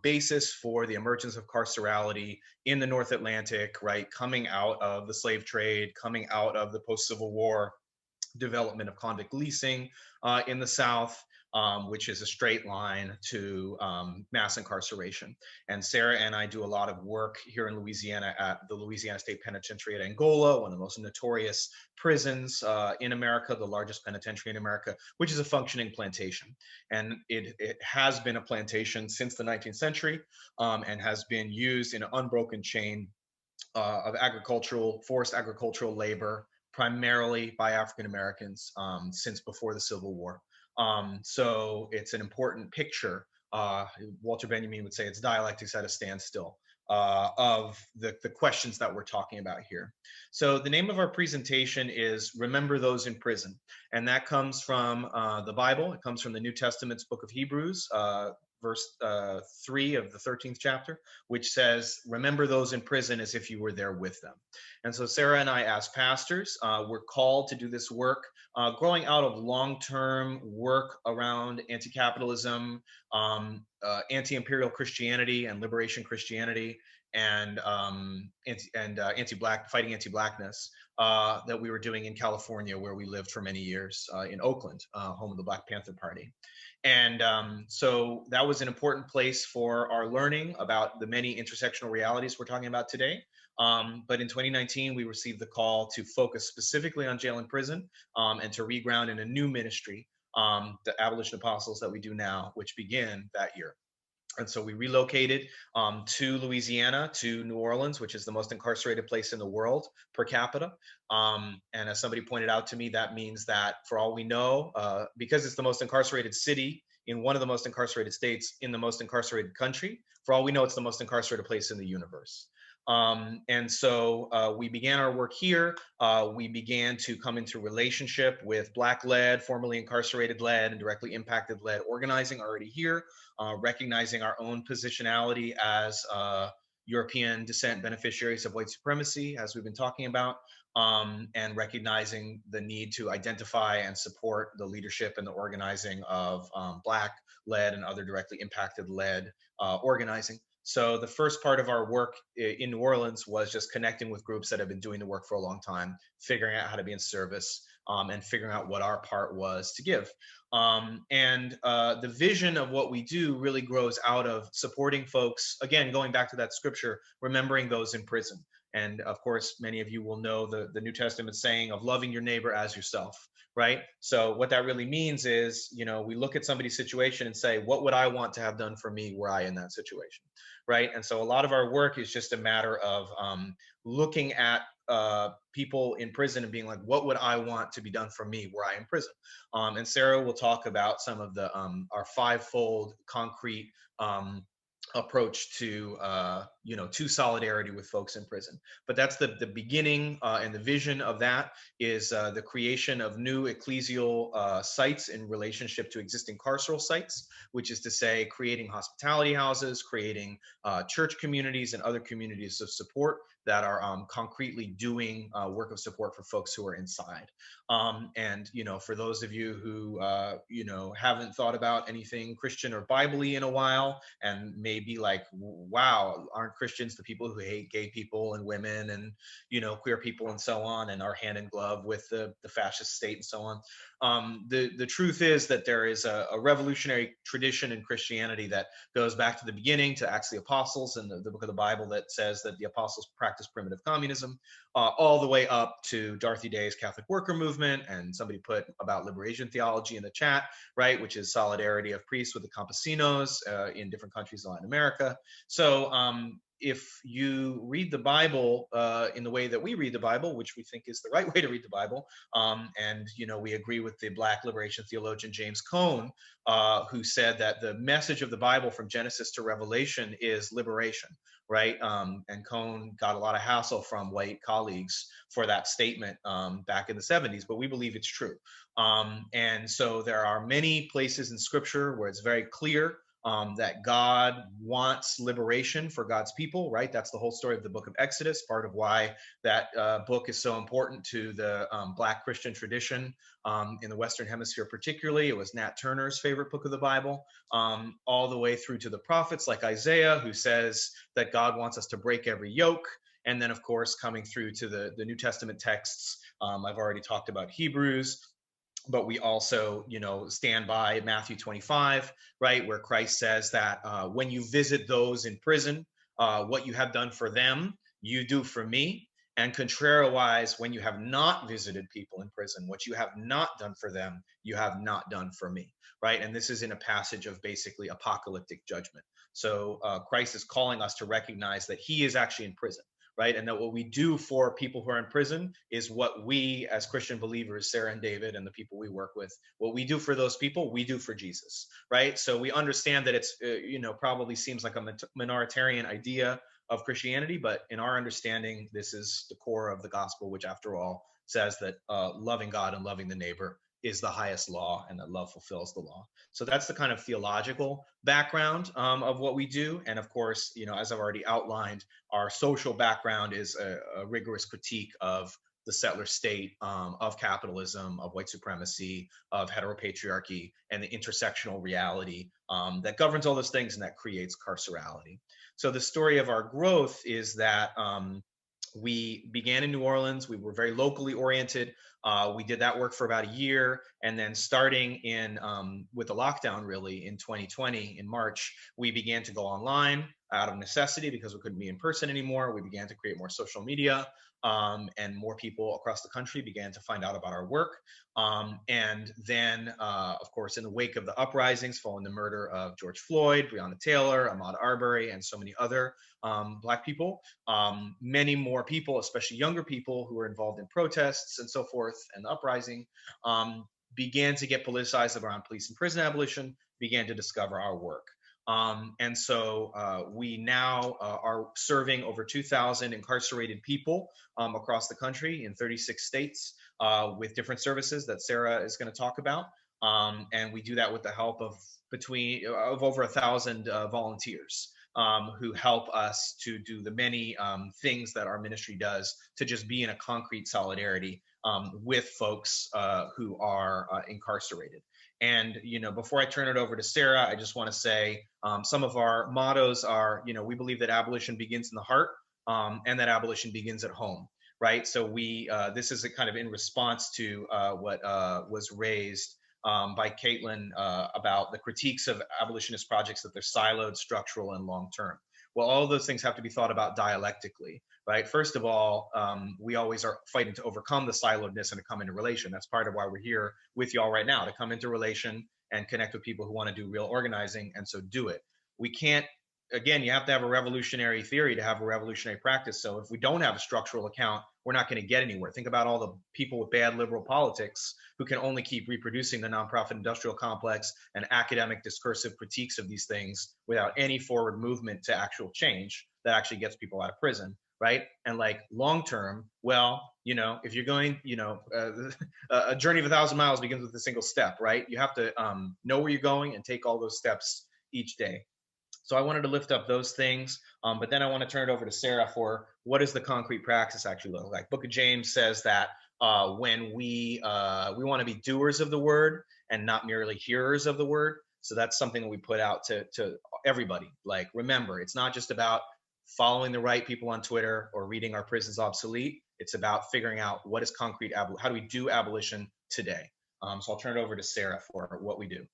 G: basis for the emergence of carcerality in the North Atlantic, right? Coming out of the slave trade, coming out of the post-Civil War development of convict leasing in the South, which is a straight line to mass incarceration. And Sarah and I do a lot of work here in Louisiana at the Louisiana State Penitentiary at Angola, one of the most notorious prisons in America, the largest penitentiary in America, which is a functioning plantation. And it has been a plantation since the 19th century and has been used in an unbroken chain of forced agricultural labor, primarily by African Americans since before the Civil War. So it's an important picture. Walter Benjamin would say it's dialectics at a standstill of the questions that we're talking about here. So the name of our presentation is Remember Those in Prison. And that comes from the Bible. It comes from the New Testament's book of Hebrews, verse 3 of the 13th chapter, which says, remember those in prison as if you were there with them. And so Sarah and I, as pastors, we're called to do this work, growing out of long-term work around anti-capitalism, anti-imperial Christianity and liberation Christianity, and fighting anti-Blackness that we were doing in California, where we lived for many years, in Oakland, home of the Black Panther Party. And so that was an important place for our learning about the many intersectional realities we're talking about today. But in 2019, we received the call to focus specifically on jail and prison and to reground in a new ministry, the Abolition Apostles that we do now, which began that year. And so we relocated to Louisiana, to New Orleans, which is the most incarcerated place in the world per capita. And as somebody pointed out to me, that means that for all we know, because it's the most incarcerated city in one of the most incarcerated states in the most incarcerated country, for all we know, it's the most incarcerated place in the universe. And so we began our work here. We began to come into relationship with Black-led, formerly incarcerated-led, and directly impacted-led organizing already here, recognizing our own positionality as European descent beneficiaries of white supremacy, as we've been talking about, and recognizing the need to identify and support the leadership and the organizing of Black-led and other directly impacted-led organizing. So the first part of our work in New Orleans was just connecting with groups that have been doing the work for a long time, figuring out how to be in service, and figuring out what our part was to give. The vision of what we do really grows out of supporting folks, again, going back to that scripture, remembering those in prison. And of course, many of you will know the New Testament saying of loving your neighbor as yourself, right? So what that really means is, we look at somebody's situation and say, what would I want to have done for me were I in that situation, right? And so a lot of our work is just a matter of looking at people in prison and being like, what would I want to be done for me were I in prison? And Sarah will talk about some of the our fivefold concrete approach to to solidarity with folks in prison. But that's the beginning, and the vision of that is the creation of new ecclesial sites in relationship to existing carceral sites, which is to say creating hospitality houses, creating church communities and other communities of support that are concretely doing work of support for folks who are inside. And for those of you who haven't thought about anything Christian or Bible-y in a while, and maybe like, wow, aren't Christians the people who hate gay people and women and queer people and so on, and are hand in glove with the fascist state and so on? The truth is that there is a revolutionary tradition in Christianity that goes back to the beginning, to Acts of the Apostles and the book of the Bible, that says that the apostles practiced primitive communism, all the way up to Dorothy Day's Catholic Worker Movement, and somebody put about liberation theology in the chat, right, which is solidarity of priests with the campesinos in different countries in Latin America. So if you read the Bible in the way that we read the Bible, which we think is the right way to read the Bible, and we agree with the Black liberation theologian James Cone, who said that the message of the Bible from Genesis to Revelation is liberation, right? And Cone got a lot of hassle from white colleagues for that statement back in the 70s, but we believe it's true. And so there are many places in Scripture where it's very clear that God wants liberation for God's people, right? That's the whole story of the book of Exodus, part of why that book is so important to the Black Christian tradition in the Western Hemisphere particularly. It was Nat Turner's favorite book of the Bible, all the way through to the prophets like Isaiah, who says that God wants us to break every yoke. And then, of course, coming through to the New Testament texts, I've already talked about Hebrews, but we also, stand by Matthew 25, right, where Christ says that when you visit those in prison, what you have done for them, you do for me. And contrariwise, when you have not visited people in prison, what you have not done for them, you have not done for me, right? And this is in a passage of basically apocalyptic judgment. So Christ is calling us to recognize that he is actually in prison, right? And that what we do for people who are in prison is what we as Christian believers, Sarah and David and the people we work with, what we do for those people, we do for Jesus, right? So we understand that it's, probably seems like a minoritarian idea of Christianity, but in our understanding, this is the core of the gospel, which after all says that loving God and loving the neighbor is the highest law, and that love fulfills the law. So that's the kind of theological background of what we do. And of course, as I've already outlined, our social background is a rigorous critique of the settler state, of capitalism, of white supremacy, of heteropatriarchy, and the intersectional reality that governs all those things and that creates carcerality. So the story of our growth is that we began in New Orleans. We were very locally oriented. We did that work for about a year. And then starting in with the lockdown, really, in 2020, in March, we began to go online out of necessity because we couldn't be in person anymore. We began to create more social media, and more people across the country began to find out about our work. And then, of course, in the wake of the uprisings following the murder of George Floyd, Breonna Taylor, Ahmaud Arbery, and so many other Black people, many more people, especially younger people who were involved in protests and so forth, and the uprising, began to get politicized around police and prison abolition, began to discover our work. And so we now are serving over 2,000 incarcerated people across the country in 36 states with different services that Sarah is going to talk about. And we do that with the help of over 1,000 volunteers who help us to do the many things that our ministry does to just be in a concrete solidarity with folks who are incarcerated. And, before I turn it over to Sarah, I just want to say some of our mottos are, we believe that abolition begins in the heart, and that abolition begins at home, right? So this is a kind of in response to what was raised by Kaitlyn about the critiques of abolitionist projects, that they're siloed, structural, and long-term. Well, all of those things have to be thought about dialectically, right? First of all, we always are fighting to overcome the siloedness and to come into relation. That's part of why we're here with y'all right now, to come into relation and connect with people who want to do real organizing, and so do it. We can't again, you have to have a revolutionary theory to have a revolutionary practice. So if we don't have a structural account, we're not going to get anywhere. Think about all the people with bad liberal politics who can only keep reproducing the nonprofit industrial complex and academic discursive critiques of these things without any forward movement to actual change that actually gets people out of prison, right? And like long term, well, you know, if you're going, you know, a journey of 1,000 miles begins with a single step, right? You have to know where you're going and take all those steps each day. So I wanted to lift up those things, but then I want to turn it over to Sarah for what does the concrete praxis actually look like. Book of James says that when we want to be doers of the word and not merely hearers of the word. So that's something that we put out to everybody. Like, remember, it's not just about following the right people on Twitter or reading Our Prison's Obsolete. It's about figuring out what is concrete, how do we do abolition today? So I'll turn it over to Sarah for what we do.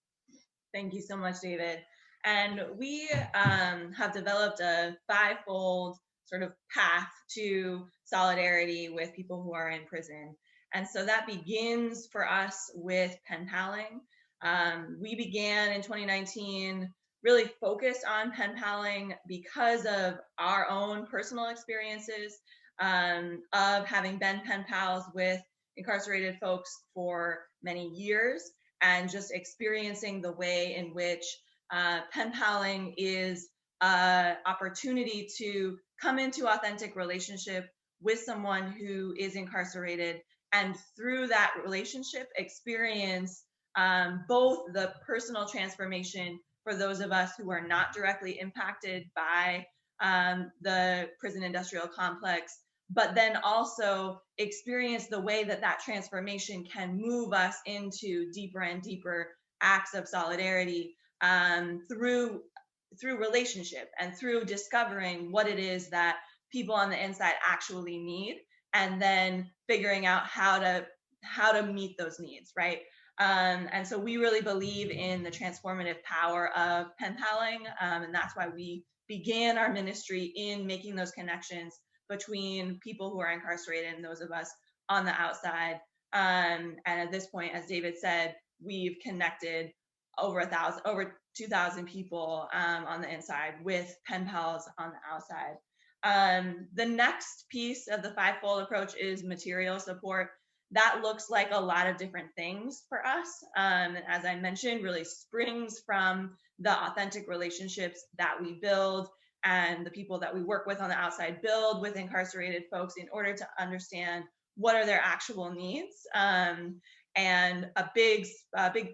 H: Thank you so much, David. And we have developed a fivefold sort of path to solidarity with people who are in prison. And so that begins for us with pen paling. We began in 2019 really focused on pen paling because of our own personal experiences of having been pen pals with incarcerated folks for many years, and just experiencing the way in which pen paling is an opportunity to come into authentic relationship with someone who is incarcerated, and through that relationship experience both the personal transformation for those of us who are not directly impacted by the prison industrial complex, but then also experience the way that that transformation can move us into deeper and deeper acts of solidarity through relationship and through discovering what it is that people on the inside actually need, and then figuring out how to meet those needs, right? And so we really believe in the transformative power of pen paling, and that's why we began our ministry in making those connections between people who are incarcerated and those of us on the outside. And at this point, as David said, we've connected over 2,000 people on the inside with pen pals on the outside. The next piece of the fivefold approach is material support. That looks like a lot of different things for us. As I mentioned, really springs from the authentic relationships that we build and the people that we work with on the outside build with incarcerated folks in order to understand what are their actual needs. And a big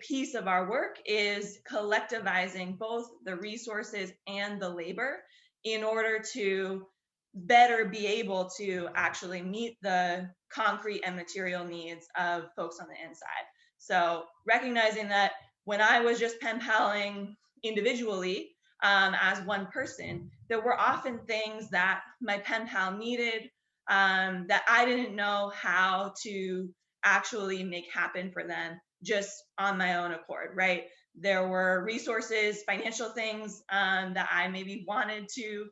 H: piece of our work is collectivizing both the resources and the labor in order to better be able to actually meet the concrete and material needs of folks on the inside. So recognizing that when I was just pen paling individually as one person, there were often things that my pen pal needed that I didn't know how to actually make happen for them just on my own accord, right? There were resources, financial things that I maybe wanted to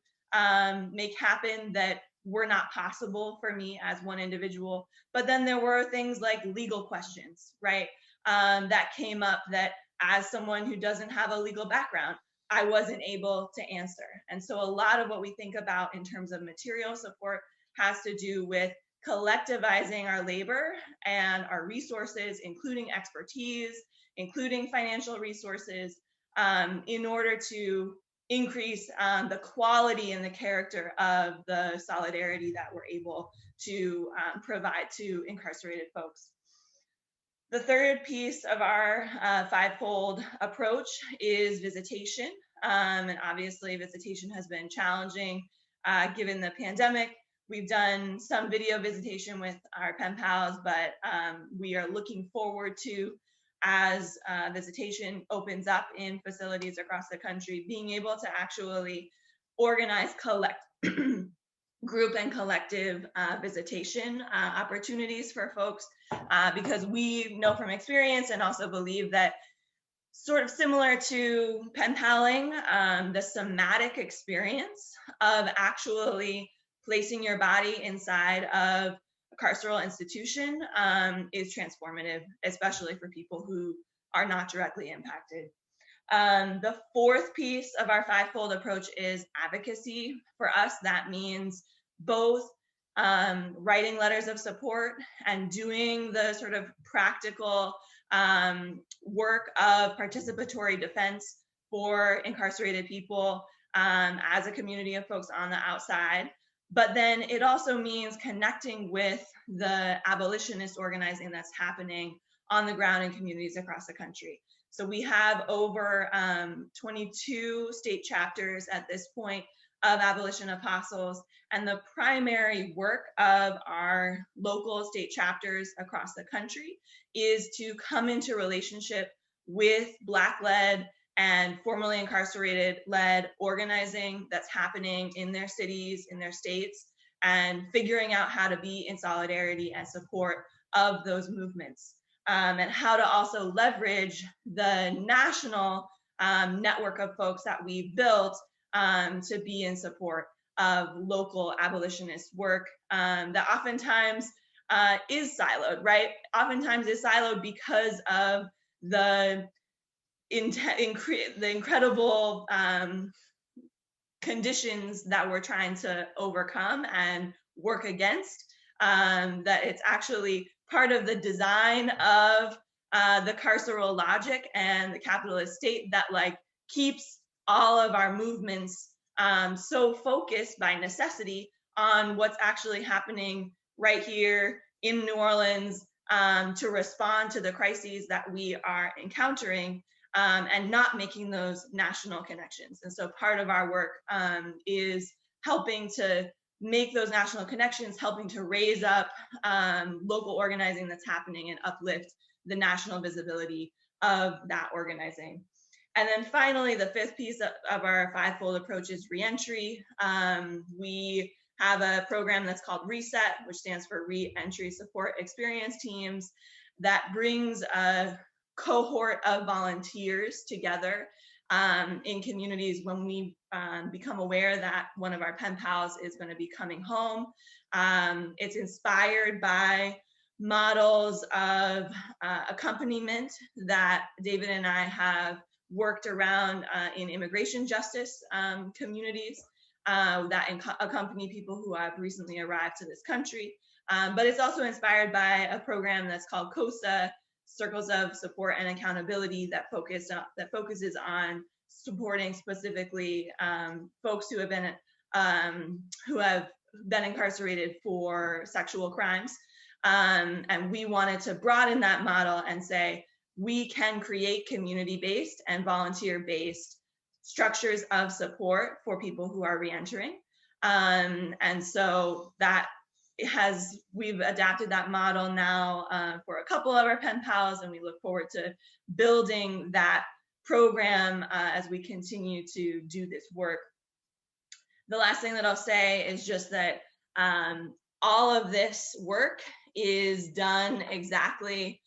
H: make happen that were not possible for me as one individual. But then there were things like legal questions, right? That came up that as someone who doesn't have a legal background, I wasn't able to answer. And so a lot of what we think about in terms of material support has to do with collectivizing our labor and our resources, including expertise, including financial resources, in order to increase the quality and the character of the solidarity that we're able to provide to incarcerated folks. The third piece of our fivefold approach is visitation. And obviously visitation has been challenging given the pandemic. We've done some video visitation with our pen pals, but we are looking forward to, as visitation opens up in facilities across the country, being able to actually organize group and collective visitation opportunities for folks, because we know from experience and also believe that, sort of similar to pen paling, the somatic experience of actually placing your body inside of a carceral institution is transformative, especially for people who are not directly impacted. The fourth piece of our fivefold approach is advocacy. For us, that means both writing letters of support and doing the sort of practical work of participatory defense for incarcerated people as a community of folks on the outside. But then it also means connecting with the abolitionist organizing that's happening on the ground in communities across the country. So we have over 22 state chapters at this point of Abolition Apostles, and the primary work of our local state chapters across the country is to come into relationship with Black-led and formerly incarcerated-led organizing that's happening in their cities, in their states, and figuring out how to be in solidarity and support of those movements, and how to also leverage the national network of folks that we've built to be in support of local abolitionist work that oftentimes is siloed, right? Oftentimes is siloed because of the incredible conditions that we're trying to overcome and work against, that it's actually part of the design of the carceral logic and the capitalist state that like keeps all of our movements so focused by necessity on what's actually happening right here in New Orleans to respond to the crises that we are encountering, and not making those national connections. And so part of our work is helping to make those national connections, helping to raise up local organizing that's happening and uplift the national visibility of that organizing. And then finally, the fifth piece of our fivefold approach is reentry. We have a program that's called Reset, which stands for Reentry Support Experience Teams, that brings a cohort of volunteers together in communities when we become aware that one of our pen pals is going to be coming home. It's inspired by models of accompaniment that David and I have worked around in immigration justice communities that accompany people who have recently arrived to this country. But it's also inspired by a program that's called COSA, Circles of Support and Accountability, that focuses on supporting specifically folks who have been incarcerated for sexual crimes. And we wanted to broaden that model and say, we can create community-based and volunteer-based structures of support for people who are reentering. And so we've adapted that model now for a couple of our pen pals, and we look forward to building that program as we continue to do this work. The last thing that I'll say is just that all of this work is done exactly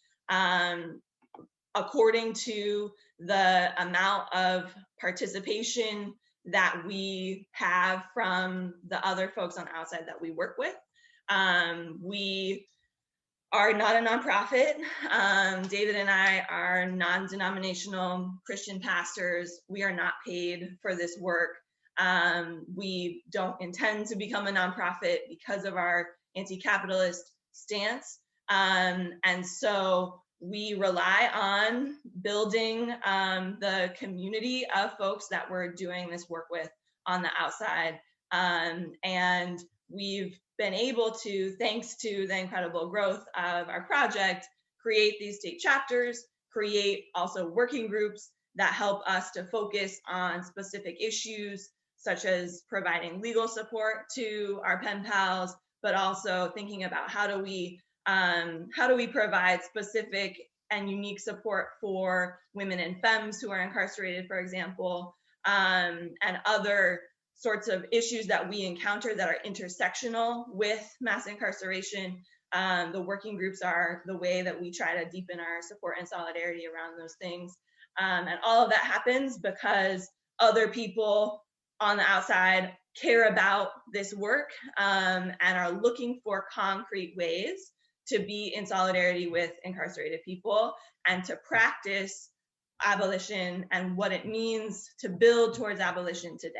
H: according to the amount of participation that we have from the other folks on the outside that we work with. We are not a nonprofit. David and I are non-denominational Christian pastors. We are not paid for this work. We don't intend to become a nonprofit because of our anti-capitalist stance. And so we rely on building the community of folks that we're doing this work with on the outside. And we've been able to, thanks to the incredible growth of our project, create these state chapters, create also working groups that help us to focus on specific issues, such as providing legal support to our pen pals, but also thinking about how do we provide specific and unique support for women and femmes who are incarcerated, for example, and other sorts of issues that we encounter that are intersectional with mass incarceration. The working groups are the way that we try to deepen our support and solidarity around those things. And all of that happens because other people on the outside care about this work and are looking for concrete ways to be in solidarity with incarcerated people and to practice abolition and what it means to build towards abolition today.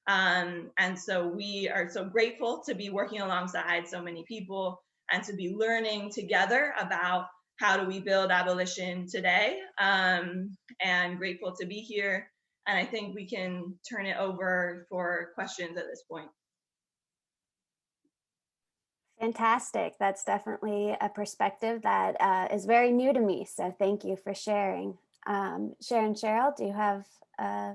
H: And so we are so grateful to be working alongside so many people and to be learning together about how do we build abolition today, and grateful to be here. And I think we can turn it over for questions at this point.
A: Fantastic. That's definitely a perspective that is very new to me. So thank you for sharing. Sharon, Cheryl, do you have a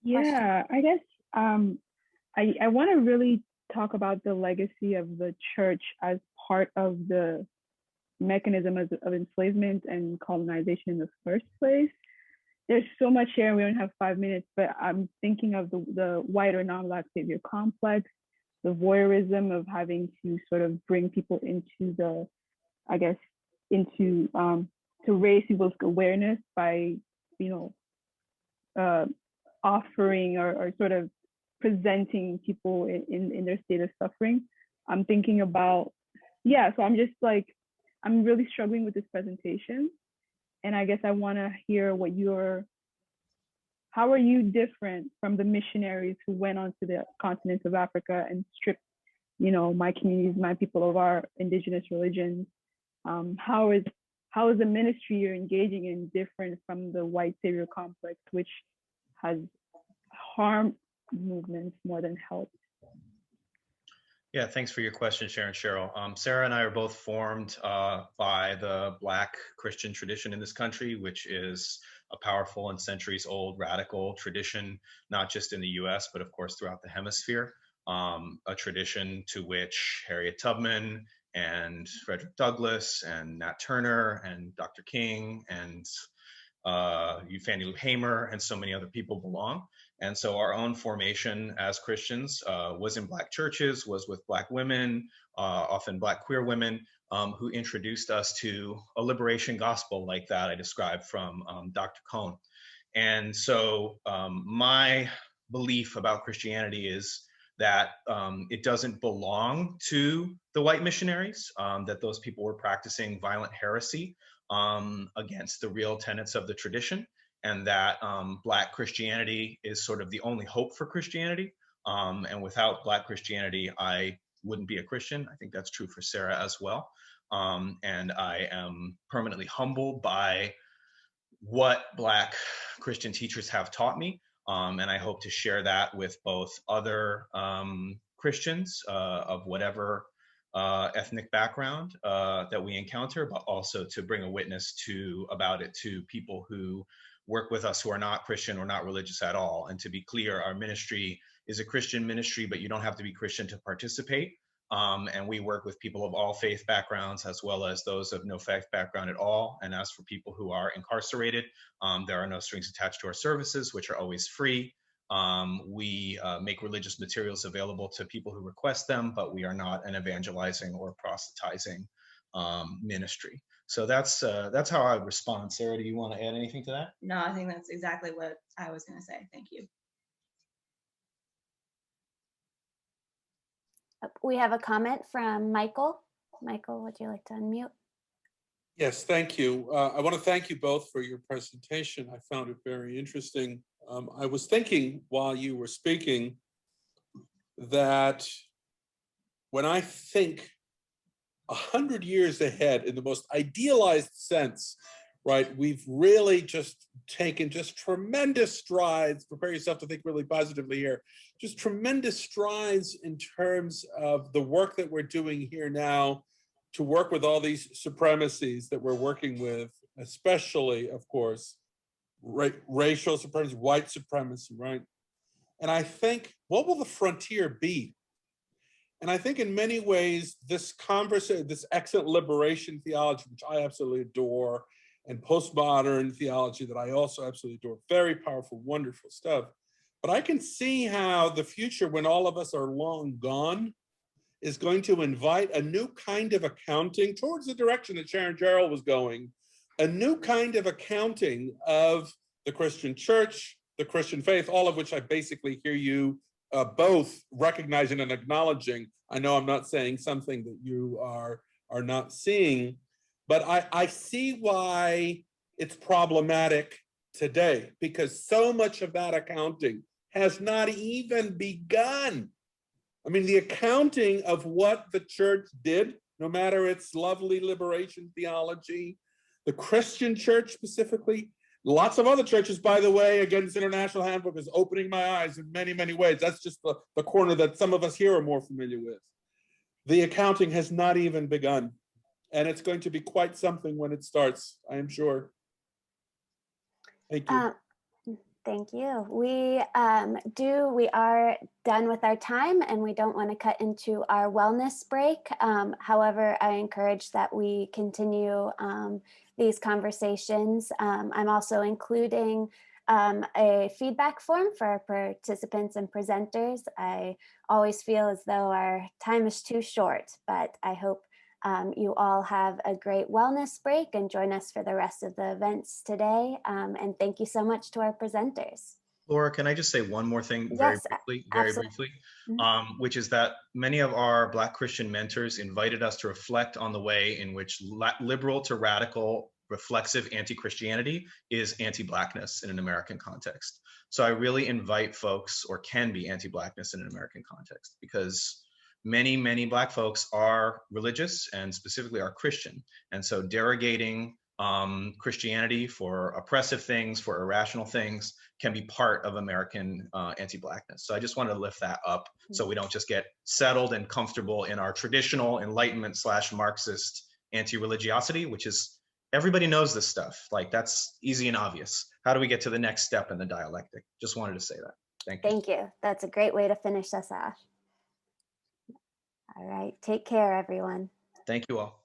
D: Yeah, I guess I want to really talk about the legacy of the church as part of the mechanism of enslavement and colonization in the first place. There's so much here, and we don't have 5 minutes, but I'm thinking of the white or non-Black savior complex, the voyeurism of having to sort of bring people into the, I guess, into to raise people's awareness by, offering or sort of presenting people in their state of suffering. I'm thinking about, so I'm just like, I'm really struggling with this presentation. And I guess I want to hear how are you different from the missionaries who went onto the continent of Africa and stripped, my communities, my people of our indigenous religions? How is the ministry you're engaging in different from the white savior complex, which has harmed movements more than helped?
G: Yeah, thanks for your question, Sharon, Cheryl. Sarah and I are both formed by the Black Christian tradition in this country, which is a powerful and centuries-old radical tradition, not just in the US, but of course throughout the hemisphere. A tradition to which Harriet Tubman and Frederick Douglass and Nat Turner and Dr. King and Fannie Lou Hamer and so many other people belong. And so our own formation as Christians was in Black churches, was with Black women, often Black queer women, who introduced us to a liberation gospel like that I described from Dr. Cohn. And so my belief about Christianity is that it doesn't belong to the white missionaries, that those people were practicing violent heresy against the real tenets of the tradition, and that Black Christianity is sort of the only hope for Christianity. And without Black Christianity, I wouldn't be a Christian. I think that's true for Sarah as well. And I am permanently humbled by what Black Christian teachers have taught me. And I hope to share that with both other Christians of whatever ethnic background that we encounter, but also to bring a witness about it to people who work with us who are not Christian or not religious at all. And to be clear, our ministry is a Christian ministry, but you don't have to be Christian to participate. And we work with people of all faith backgrounds, as well as those of no faith background at all. And as for people who are incarcerated, there are no strings attached to our services, which are always free. We make religious materials available to people who request them, but we are not an evangelizing or proselytizing ministry. So that's how I would respond. Sarah, do you want to add anything to that?
H: No, I think that's exactly what I was going to say. Thank you.
A: We have a comment from Michael. Michael, would you like to unmute?
C: Yes, thank you. I want to thank you both for your presentation. I found it very interesting. I was thinking while you were speaking that when I think 100 years ahead in the most idealized sense, right, we've really just taken tremendous strides. Prepare yourself to think really positively here. Just tremendous strides in terms of the work that we're doing here now to work with all these supremacies that we're working with, especially, of course, racial supremacy, white supremacy, right? And I think, what will the frontier be? And I think in many ways, this excellent liberation theology, which I absolutely adore, and postmodern theology that I also absolutely adore, very powerful, wonderful stuff. But I can see how the future, when all of us are long gone, is going to invite a new kind of accounting towards the direction that Sharon Gerald was going, a new kind of accounting of the Christian church, the Christian faith, all of which I basically hear you both recognizing and acknowledging. I know I'm not saying something that you are not seeing, but I see why it's problematic today, because so much of that accounting has not even begun. I mean, the accounting of what the church did, no matter its lovely liberation theology, the Christian church specifically, lots of other churches, by the way, again, this International Handbook is opening my eyes in many, many ways. That's just the corner that some of us here are more familiar with. The accounting has not even begun, and it's going to be quite something when it starts, I am sure. Thank you.
A: Thank you. We are done with our time, and we don't want to cut into our wellness break. However, I encourage that we continue these conversations. I'm also including a feedback form for our participants and presenters. I always feel as though our time is too short, but I hope you all have a great wellness break and join us for the rest of the events today. And thank you so much to our presenters.
G: Laura, can I just say one more thing very briefly, which is that many of our Black Christian mentors invited us to reflect on the way in which liberal to radical reflexive anti-Christianity is anti-Blackness in an American context. So I really invite folks, or can be anti-Blackness in an American context, because many Black folks are religious and specifically are Christian. And so derogating Christianity for oppressive things, for irrational things, can be part of American anti-Blackness. So I just wanted to lift that up so we don't just get settled and comfortable in our traditional Enlightenment / Marxist anti-religiosity, which is, everybody knows this stuff. Like, that's easy and obvious. How do we get to the next step in the dialectic? Just wanted to say that. Thank you.
A: Thank you. That's a great way to finish us off. All right. Take care, everyone.
G: Thank you all.